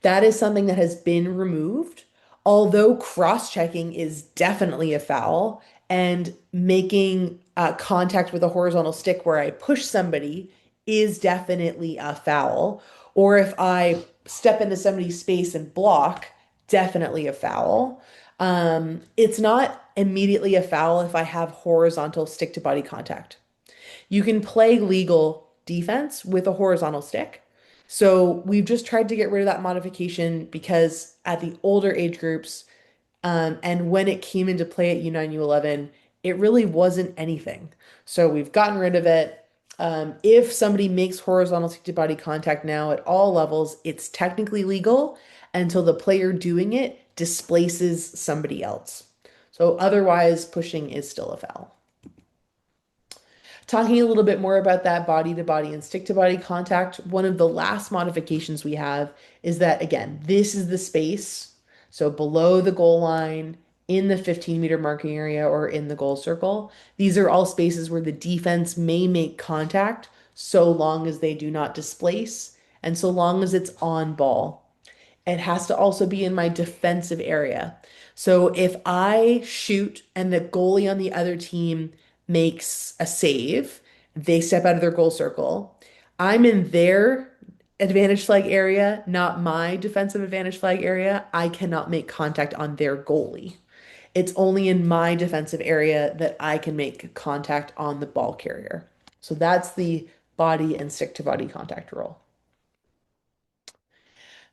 That is something that has been removed, although cross-checking is definitely a foul and making contact with a horizontal stick where I push somebody is definitely a foul. Or if I step into somebody's space and block, definitely a foul. It's not immediately a foul if I have horizontal stick to body contact. You can play legal defense with a horizontal stick. So we've just tried to get rid of that modification because at the older age groups, and when it came into play at U9, U11, it really wasn't anything. So we've gotten rid of it. If somebody makes horizontal stick to body contact now at all levels, it's technically legal until the player doing it displaces somebody else. So otherwise, pushing is still a foul. Talking a little bit more about that body to body and stick to body contact, one of the last modifications we have is that, again, this is the space. So below the goal line, in the 15-meter marking area, or in the goal circle. These are all spaces where the defense may make contact so long as they do not displace and so long as it's on ball. It has to also be in my defensive area. So if I shoot and the goalie on the other team makes a save, they step out of their goal circle. I'm in their advantage flag area, not my defensive advantage flag area, I cannot make contact on their goalie. It's only in my defensive area that I can make contact on the ball carrier. So that's the body and stick to body contact rule.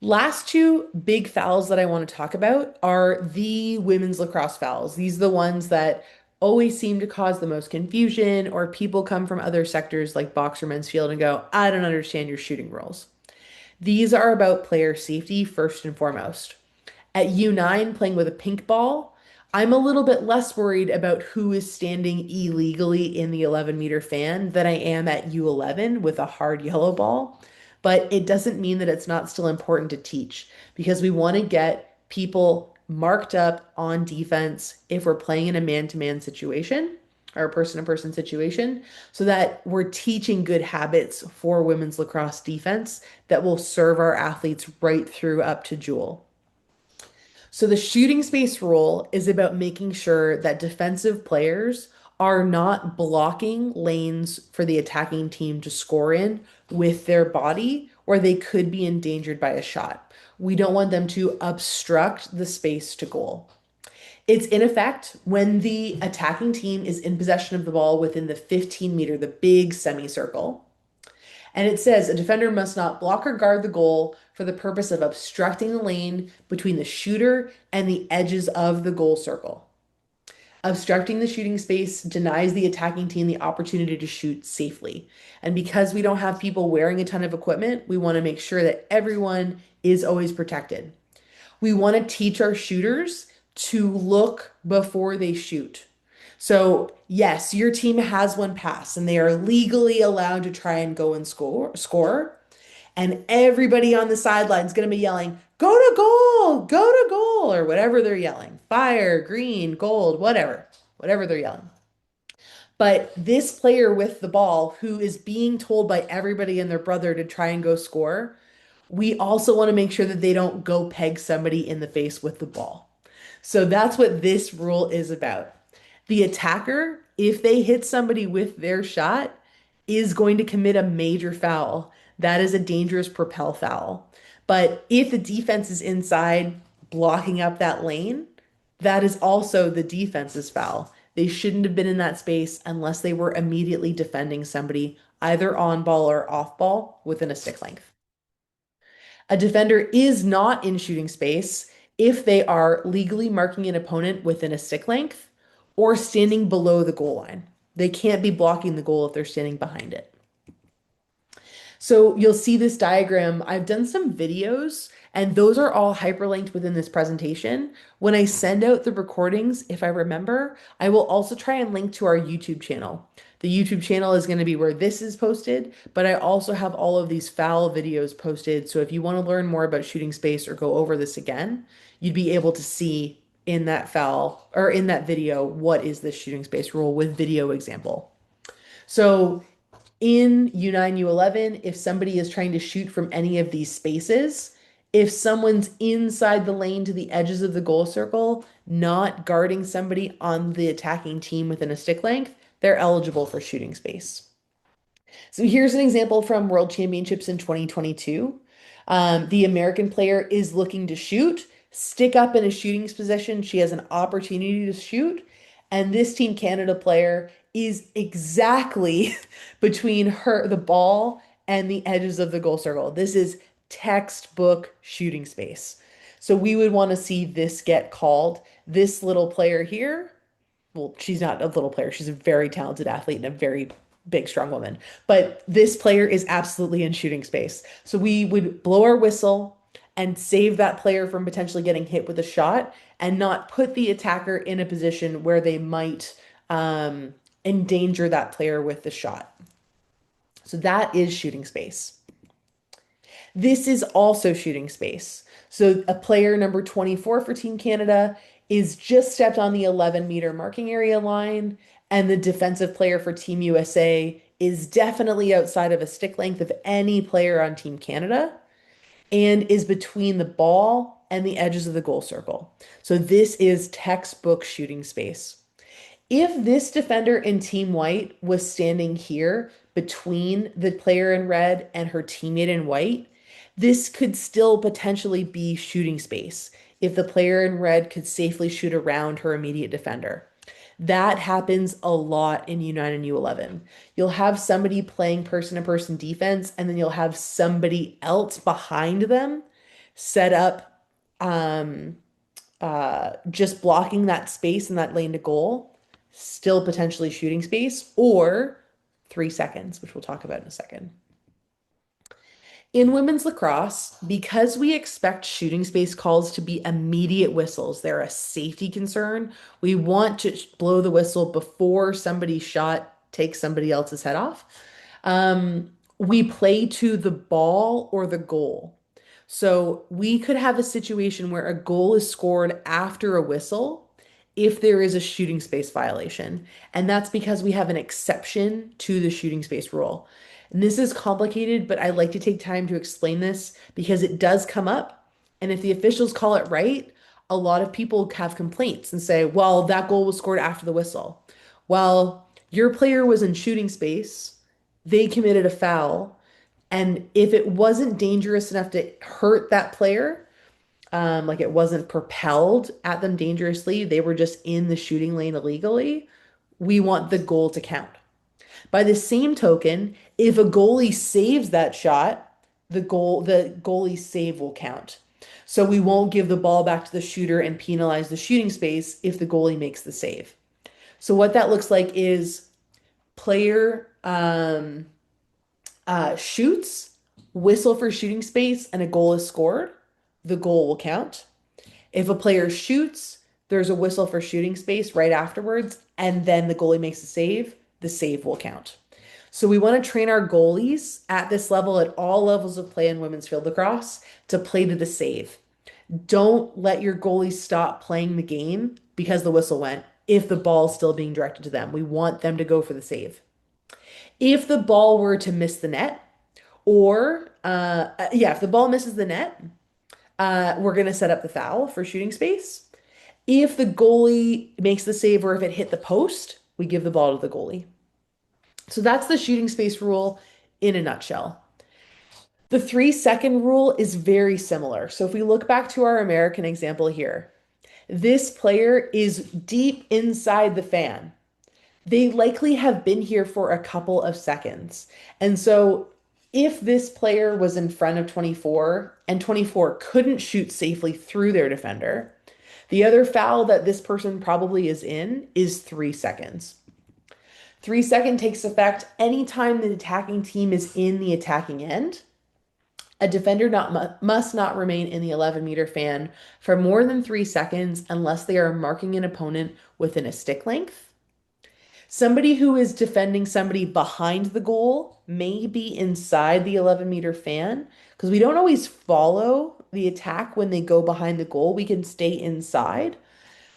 Last two big fouls that I want to talk about are the women's lacrosse fouls. These are the ones that always seem to cause the most confusion, or people come from other sectors like box or men's field and go, I don't understand your shooting rules. These are about player safety first and foremost. At U9, playing with a pink ball, I'm a little bit less worried about who is standing illegally in the 11-meter fan than I am at U11 with a hard yellow ball. But it doesn't mean that it's not still important to teach because we want to get people marked up on defense if we're playing in a man-to-man situation or a person-to-person situation so that we're teaching good habits for women's lacrosse defense that will serve our athletes right through up to Jewel. So the shooting space rule is about making sure that defensive players are not blocking lanes for the attacking team to score in with their body, or they could be endangered by a shot. We don't want them to obstruct the space to goal. It's in effect when the attacking team is in possession of the ball within the 15-meter, the big semicircle. And it says a defender must not block or guard the goal for the purpose of obstructing the lane between the shooter and the edges of the goal circle. Obstructing the shooting space denies the attacking team the opportunity to shoot safely. And because we don't have people wearing a ton of equipment, we want to make sure that everyone is always protected. We want to teach our shooters to look before they shoot. So, yes, your team has one pass and they are legally allowed to try and go and score. And everybody on the sideline is going to be yelling, go to goal, or whatever they're yelling. Fire, green, gold, whatever they're yelling. But this player with the ball who is being told by everybody and their brother to try and go score, we also want to make sure that they don't go peg somebody in the face with the ball. So that's what this rule is about. The attacker, if they hit somebody with their shot, is going to commit a major foul. That is a dangerous propel foul. But if the defense is inside blocking up that lane, that is also the defense's foul. They shouldn't have been in that space unless they were immediately defending somebody, either on ball or off ball, within a stick length. A defender is not in shooting space if they are legally marking an opponent within a stick length or standing below the goal line. They can't be blocking the goal if they're standing behind it. So you'll see this diagram. I've done some videos, and those are all hyperlinked within this presentation. When I send out the recordings, if I remember, I will also try and link to our YouTube channel. The YouTube channel is going to be where this is posted, but I also have all of these foul videos posted. So if you want to learn more about shooting space or go over this again, you'd be able to see in that foul or in that video what is this shooting space rule with video example. So in U9, U11, if somebody is trying to shoot from any of these spaces, if someone's inside the lane to the edges of the goal circle, not guarding somebody on the attacking team within a stick length, they're eligible for shooting space. So here's an example from World Championships in 2022. The American player is looking to shoot, stick up in a shooting position. She has an opportunity to shoot. And this Team Canada player is exactly between the ball and the edges of the goal circle. This is textbook shooting space. So we would want to see this get called. This little player here, well, she's not a little player. She's a very talented athlete and a very big, strong woman. But this player is absolutely in shooting space. So we would blow our whistle and save that player from potentially getting hit with a shot and not put the attacker in a position where they might endanger that player with the shot. So that is shooting space. This is also shooting space. So a player number 24 for Team Canada is just stepped on the 11-meter marking area line, and the defensive player for Team USA is definitely outside of a stick length of any player on Team Canada and is between the ball and the edges of the goal circle. So this is textbook shooting space. If this defender in Team White was standing here between the player in red and her teammate in white, This could still potentially be shooting space if the player in red could safely shoot around her immediate defender. That happens a lot in U9 and U11. You'll have somebody playing person-to-person defense, and then you'll have somebody else behind them set up, um, just blocking that space in that lane to goal, still potentially shooting space, or 3 seconds, which we'll talk about in a second. In women's lacrosse, because we expect shooting space calls to be immediate whistles, they're a safety concern. We want to blow the whistle before somebody's shot takes somebody else's head off. We play to the ball or the goal. So we could have a situation where a goal is scored after a whistle if there is a shooting space violation. And that's because we have an exception to the shooting space rule. And this is complicated, but I like to take time to explain this because it does come up. And if the officials call it right, a lot of people have complaints and say, well, that goal was scored after the whistle. Well, your player was in shooting space, they committed a foul. And if it wasn't dangerous enough to hurt that player, like it wasn't propelled at them dangerously, they were just in the shooting lane illegally, we want the goal to count. By the same token, if a goalie saves that shot, the goalie save will count. So we won't give the ball back to the shooter and penalize the shooting space if the goalie makes the save. So what that looks like is player shoots, whistle for shooting space, and a goal is scored, the goal will count. If a player shoots, there's a whistle for shooting space right afterwards, and then the goalie makes a save, the save will count. So we want to train our goalies at this level, at all levels of play in women's field lacrosse, to play to the save. Don't let your goalies stop playing the game because the whistle went if the ball's still being directed to them. We want them to go for the save. If the ball were to miss the net, or if the ball misses the net, we're going to set up the foul for shooting space. If the goalie makes the save or if it hit the post, we give the ball to the goalie. So that's the shooting space rule in a nutshell. The 3 second rule is very similar. So if we look back to our American example here, this player is deep inside the fan. They likely have been here for a couple of seconds. And so if this player was in front of 24 and 24 couldn't shoot safely through their defender, the other foul that this person probably is in is 3 seconds. 3 second takes effect anytime the attacking team is in the attacking end. A defender must not remain in the 11-meter fan for more than 3 seconds unless they are marking an opponent within a stick length. Somebody who is defending somebody behind the goal may be inside the 11-meter fan because we don't always follow the attack when they go behind the goal. We can stay inside,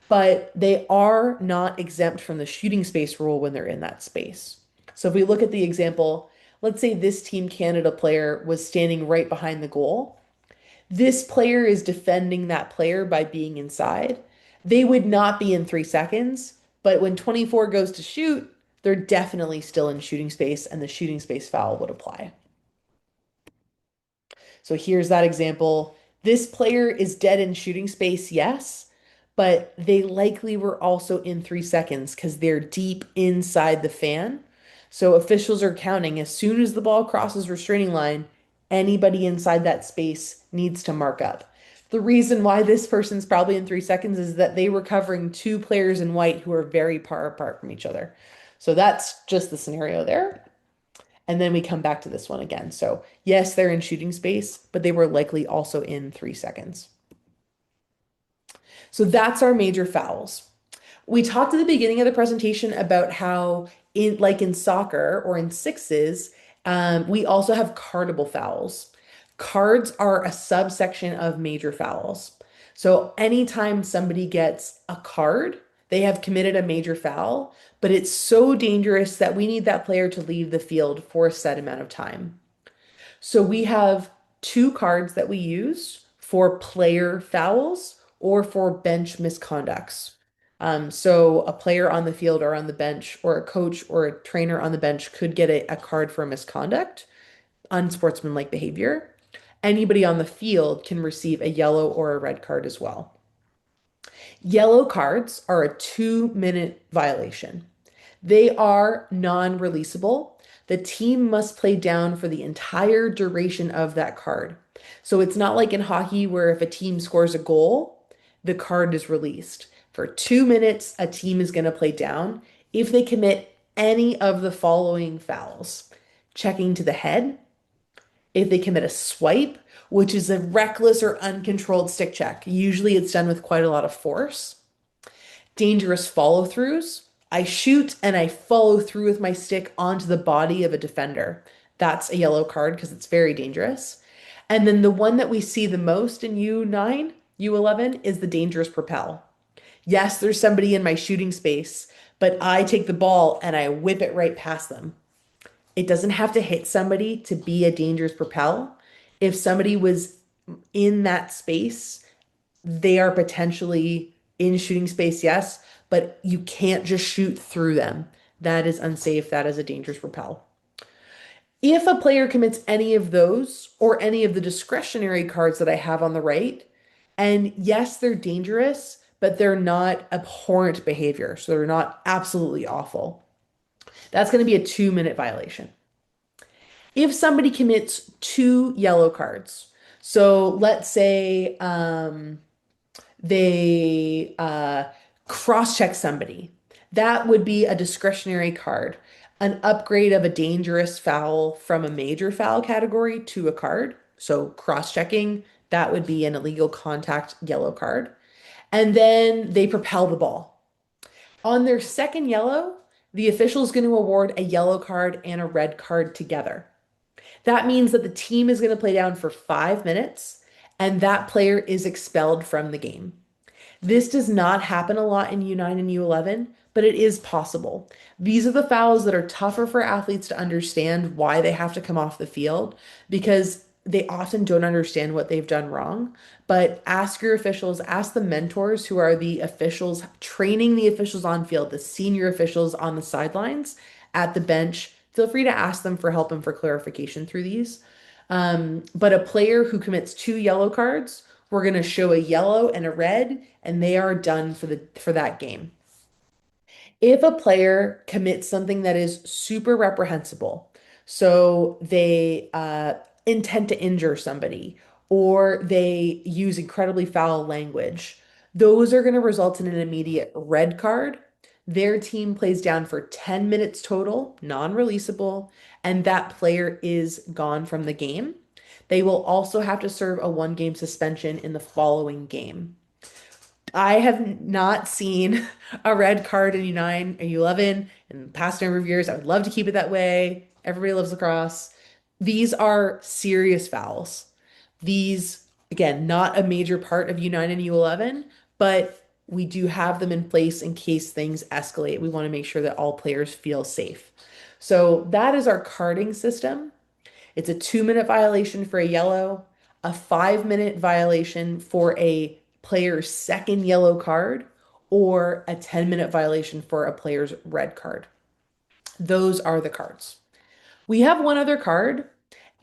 but they are not exempt from the shooting space rule when they're in that space. So if we look at the example, let's say this Team Canada player was standing right behind the goal. This player is defending that player by being inside. They would not be in 3 seconds, but when 24 goes to shoot, they're definitely still in shooting space and the shooting space foul would apply. So here's that example. This player is dead in shooting space, yes, but they likely were also in 3 seconds because they're deep inside the fan. So officials are counting as soon as the ball crosses restraining line, anybody inside that space needs to mark up. The reason why this person's probably in 3 seconds is that they were covering two players in white who are very far apart from each other. So that's just the scenario there. And then we come back to this one again. So yes, they're in shooting space, but they were likely also in 3 seconds. So that's our major fouls. We talked at the beginning of the presentation about how in soccer or in sixes, we also have cardable fouls. Cards are a subsection of major fouls. So anytime somebody gets a card, they have committed a major foul, but it's so dangerous that we need that player to leave the field for a set amount of time. So we have two cards that we use for player fouls or for bench misconducts. So a player on the field or on the bench, or a coach or a trainer on the bench could get a card for misconduct, unsportsmanlike behavior. Anybody on the field can receive a yellow or a red card as well. Yellow cards are a 2-minute violation. They are non-releasable. The team must play down for the entire duration of that card. So it's not like in hockey where if a team scores a goal, the card is released. For 2 minutes, a team is going to play down if they commit any of the following fouls: checking to the head, if they commit a swipe, which is a reckless or uncontrolled stick check. Usually it's done with quite a lot of force. Dangerous follow throughs. I shoot and I follow through with my stick onto the body of a defender. That's a yellow card because it's very dangerous. And then the one that we see the most in U9, U11 is the dangerous propel. Yes, there's somebody in my shooting space, but I take the ball and I whip it right past them. It doesn't have to hit somebody to be a dangerous propel. If somebody was in that space, they are potentially in shooting space, yes, but you can't just shoot through them. That is unsafe. That is a dangerous repel. If a player commits any of those or any of the discretionary cards that I have on the right, and yes, they're dangerous, but they're not abhorrent behavior. So they're not absolutely awful. That's going to be a 2-minute violation. If somebody commits two yellow cards, so let's say they cross-check somebody. That would be a discretionary card, an upgrade of a dangerous foul from a major foul category to a card. So cross-checking, that would be an illegal contact yellow card. And then they propel the ball. On their second yellow, the official is going to award a yellow card and a red card together. That means that the team is going to play down for 5 minutes and that player is expelled from the game. This does not happen a lot in U9 and U11, but it is possible. These are the fouls that are tougher for athletes to understand why they have to come off the field because they often don't understand what they've done wrong. But ask your officials, ask the mentors who are the officials training the officials on field, the senior officials on the sidelines, at the bench. Feel free to ask them for help and for clarification through these. But a player who commits two yellow cards, we're going to show a yellow and a red, and they are done for that game. If a player commits something that is super reprehensible, so they intend to injure somebody or they use incredibly foul language, those are going to result in an immediate red card. Their team plays down for 10 minutes total, non-releasable, and that player is gone from the game. They will also have to serve a 1-game suspension in the following game. I have not seen a red card in U9 or U11 in the past number of years. I would love to keep it that way. Everybody loves lacrosse. These are serious fouls. These, again, not a major part of U9 and U11, but we do have them in place in case things escalate. We want to make sure that all players feel safe. So that is our carding system. It's a 2-minute violation for a yellow, a 5-minute violation for a player's second yellow card, or a 10-minute violation for a player's red card. Those are the cards. We have one other card.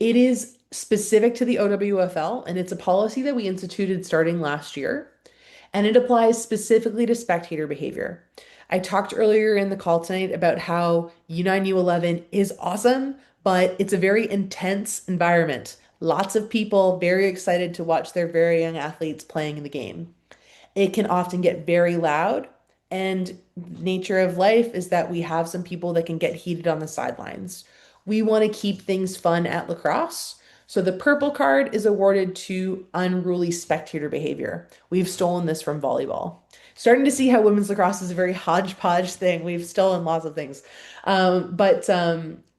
It is specific to the OWFL, and it's a policy that we instituted starting last year, and it applies specifically to spectator behavior. I talked earlier in the call tonight about how U9 U11 is awesome, but it's a very intense environment. Lots of people very excited to watch their very young athletes playing in the game. It can often get very loud, and nature of life is that we have some people that can get heated on the sidelines. We want to keep things fun at lacrosse. So the purple card is awarded to unruly spectator behavior. We've stolen this from volleyball. Starting to see how women's lacrosse is a very hodgepodge thing. We've stolen lots of things. But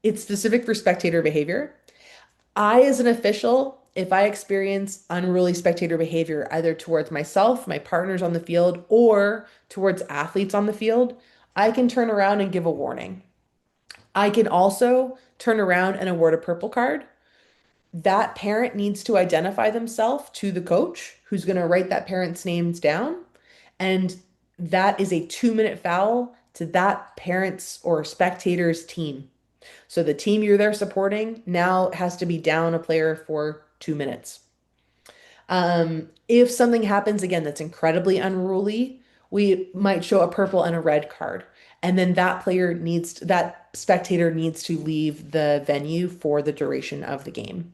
it's specific for spectator behavior. I, as an official, if I experience unruly spectator behavior, either towards myself, my partners on the field, or towards athletes on the field, I can turn around and give a warning. I can also turn around and award a purple card. That parent needs to identify themselves to the coach who's going to write that parent's names down. And that is a 2-minute foul to that parent's or spectator's team. So the team you're there supporting now has to be down a player for 2 minutes. If something happens again that's incredibly unruly, we might show a purple and a red card. And then that spectator needs to leave the venue for the duration of the game.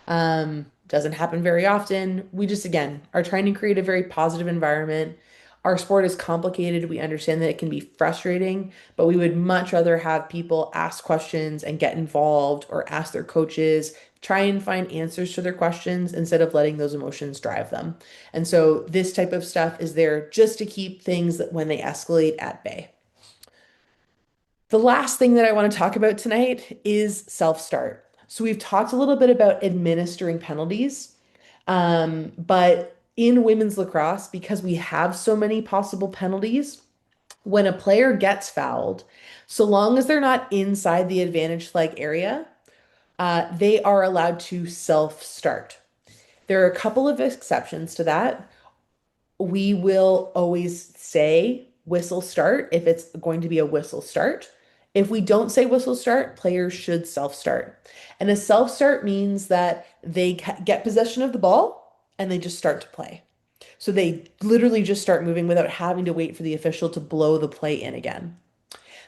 Doesn't happen very often. We just, again, are trying to create a very positive environment. Our sport is complicated. We understand that it can be frustrating, but we would much rather have people ask questions and get involved or ask their coaches, try and find answers to their questions instead of letting those emotions drive them. And so this type of stuff is there just to keep things that when they escalate at bay. The last thing that I want to talk about tonight is self-start. So we've talked a little bit about administering penalties, but in women's lacrosse, because we have so many possible penalties, when a player gets fouled, so long as they're not inside the advantage flag area, they are allowed to self-start. There are a couple of exceptions to that. We will always say whistle start if it's going to be a whistle start. If we don't say whistle start, players should self start. And a self start means that they get possession of the ball and they just start to play. So they literally just start moving without having to wait for the official to blow the play in again.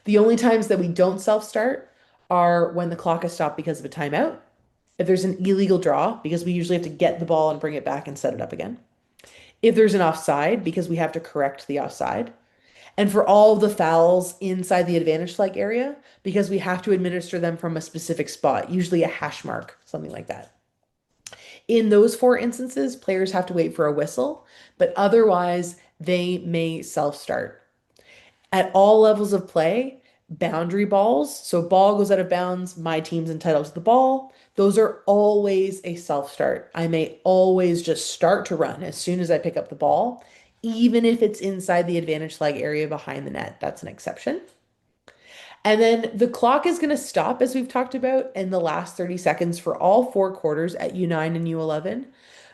The only times that we don't self start are when the clock is stopped because of a timeout, if there's an illegal draw, because we usually have to get the ball and bring it back and set it up again, if there's an offside, because we have to correct the offside, and for all of the fouls inside the advantage flag area, because we have to administer them from a specific spot, usually a hash mark, something like that. In those four instances, players have to wait for a whistle, but otherwise they may self-start. At all levels of play, boundary balls, so ball goes out of bounds, my team's entitled to the ball. Those are always a self start. I may always just start to run as soon as I pick up the ball, even if it's inside the advantage flag area behind the net. That's an exception. And then the clock is going to stop, as we've talked about, in the last 30 seconds for all four quarters at U9 and U11.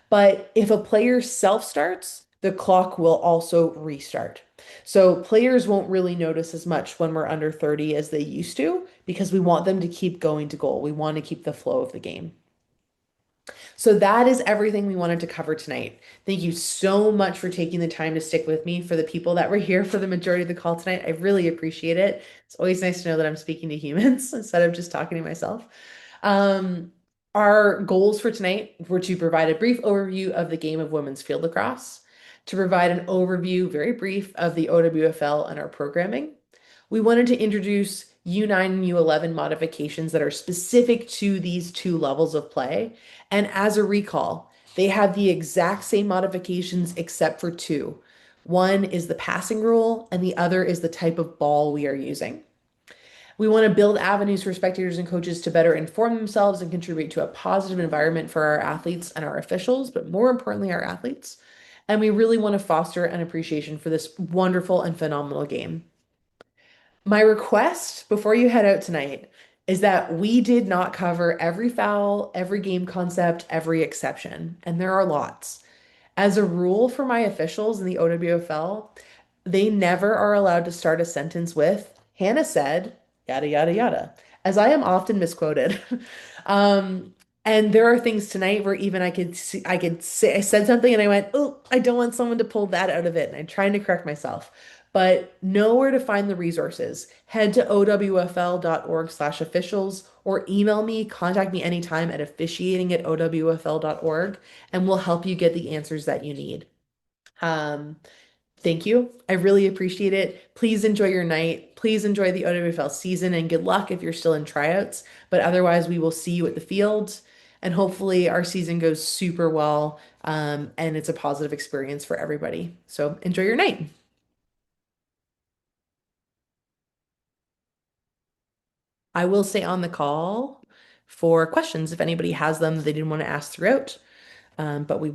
But if a player self starts, the clock will also restart. So players won't really notice as much when we're under 30 as they used to because we want them to keep going to goal. We want to keep the flow of the game. So that is everything we wanted to cover tonight. Thank you so much for taking the time to stick with me. For the people that were here for the majority of the call tonight, I really appreciate it. It's always nice to know that I'm speaking to humans instead of just talking to myself. Um, our goals for tonight were to provide a brief overview of the game of women's field lacrosse, to provide an overview, very brief, of the OWFL and our programming. We wanted to introduce U9 and U11 modifications that are specific to these two levels of play. And as a recall, they have the exact same modifications except for two. One is the passing rule, and the other is the type of ball we are using. We want to build avenues for spectators and coaches to better inform themselves and contribute to a positive environment for our athletes and our officials, but more importantly, our athletes. And we really want to foster an appreciation for this wonderful and phenomenal game. My request before you head out tonight is that we did not cover every foul, every game concept, every exception, and there are lots. As a rule for my officials in the OWFL, they never are allowed to start a sentence with, Hannah said, yada, yada, yada, as I am often misquoted. Um, and there are things tonight where even I could say, I said something and I went, oh, I don't want someone to pull that out of it. And I'm trying to correct myself, but know where to find the resources. Head to owfl.org/officials or email me, contact me anytime at officiating@owfl.org, and we'll help you get the answers that you need. Um, Thank you. I really appreciate it. Please enjoy your night. Please enjoy the OWFL season and good luck if you're still in tryouts. But otherwise, we will see you at the field. And hopefully, our season goes super well and it's a positive experience for everybody. So enjoy your night. I will stay on the call for questions if anybody has them that they didn't want to ask throughout. But we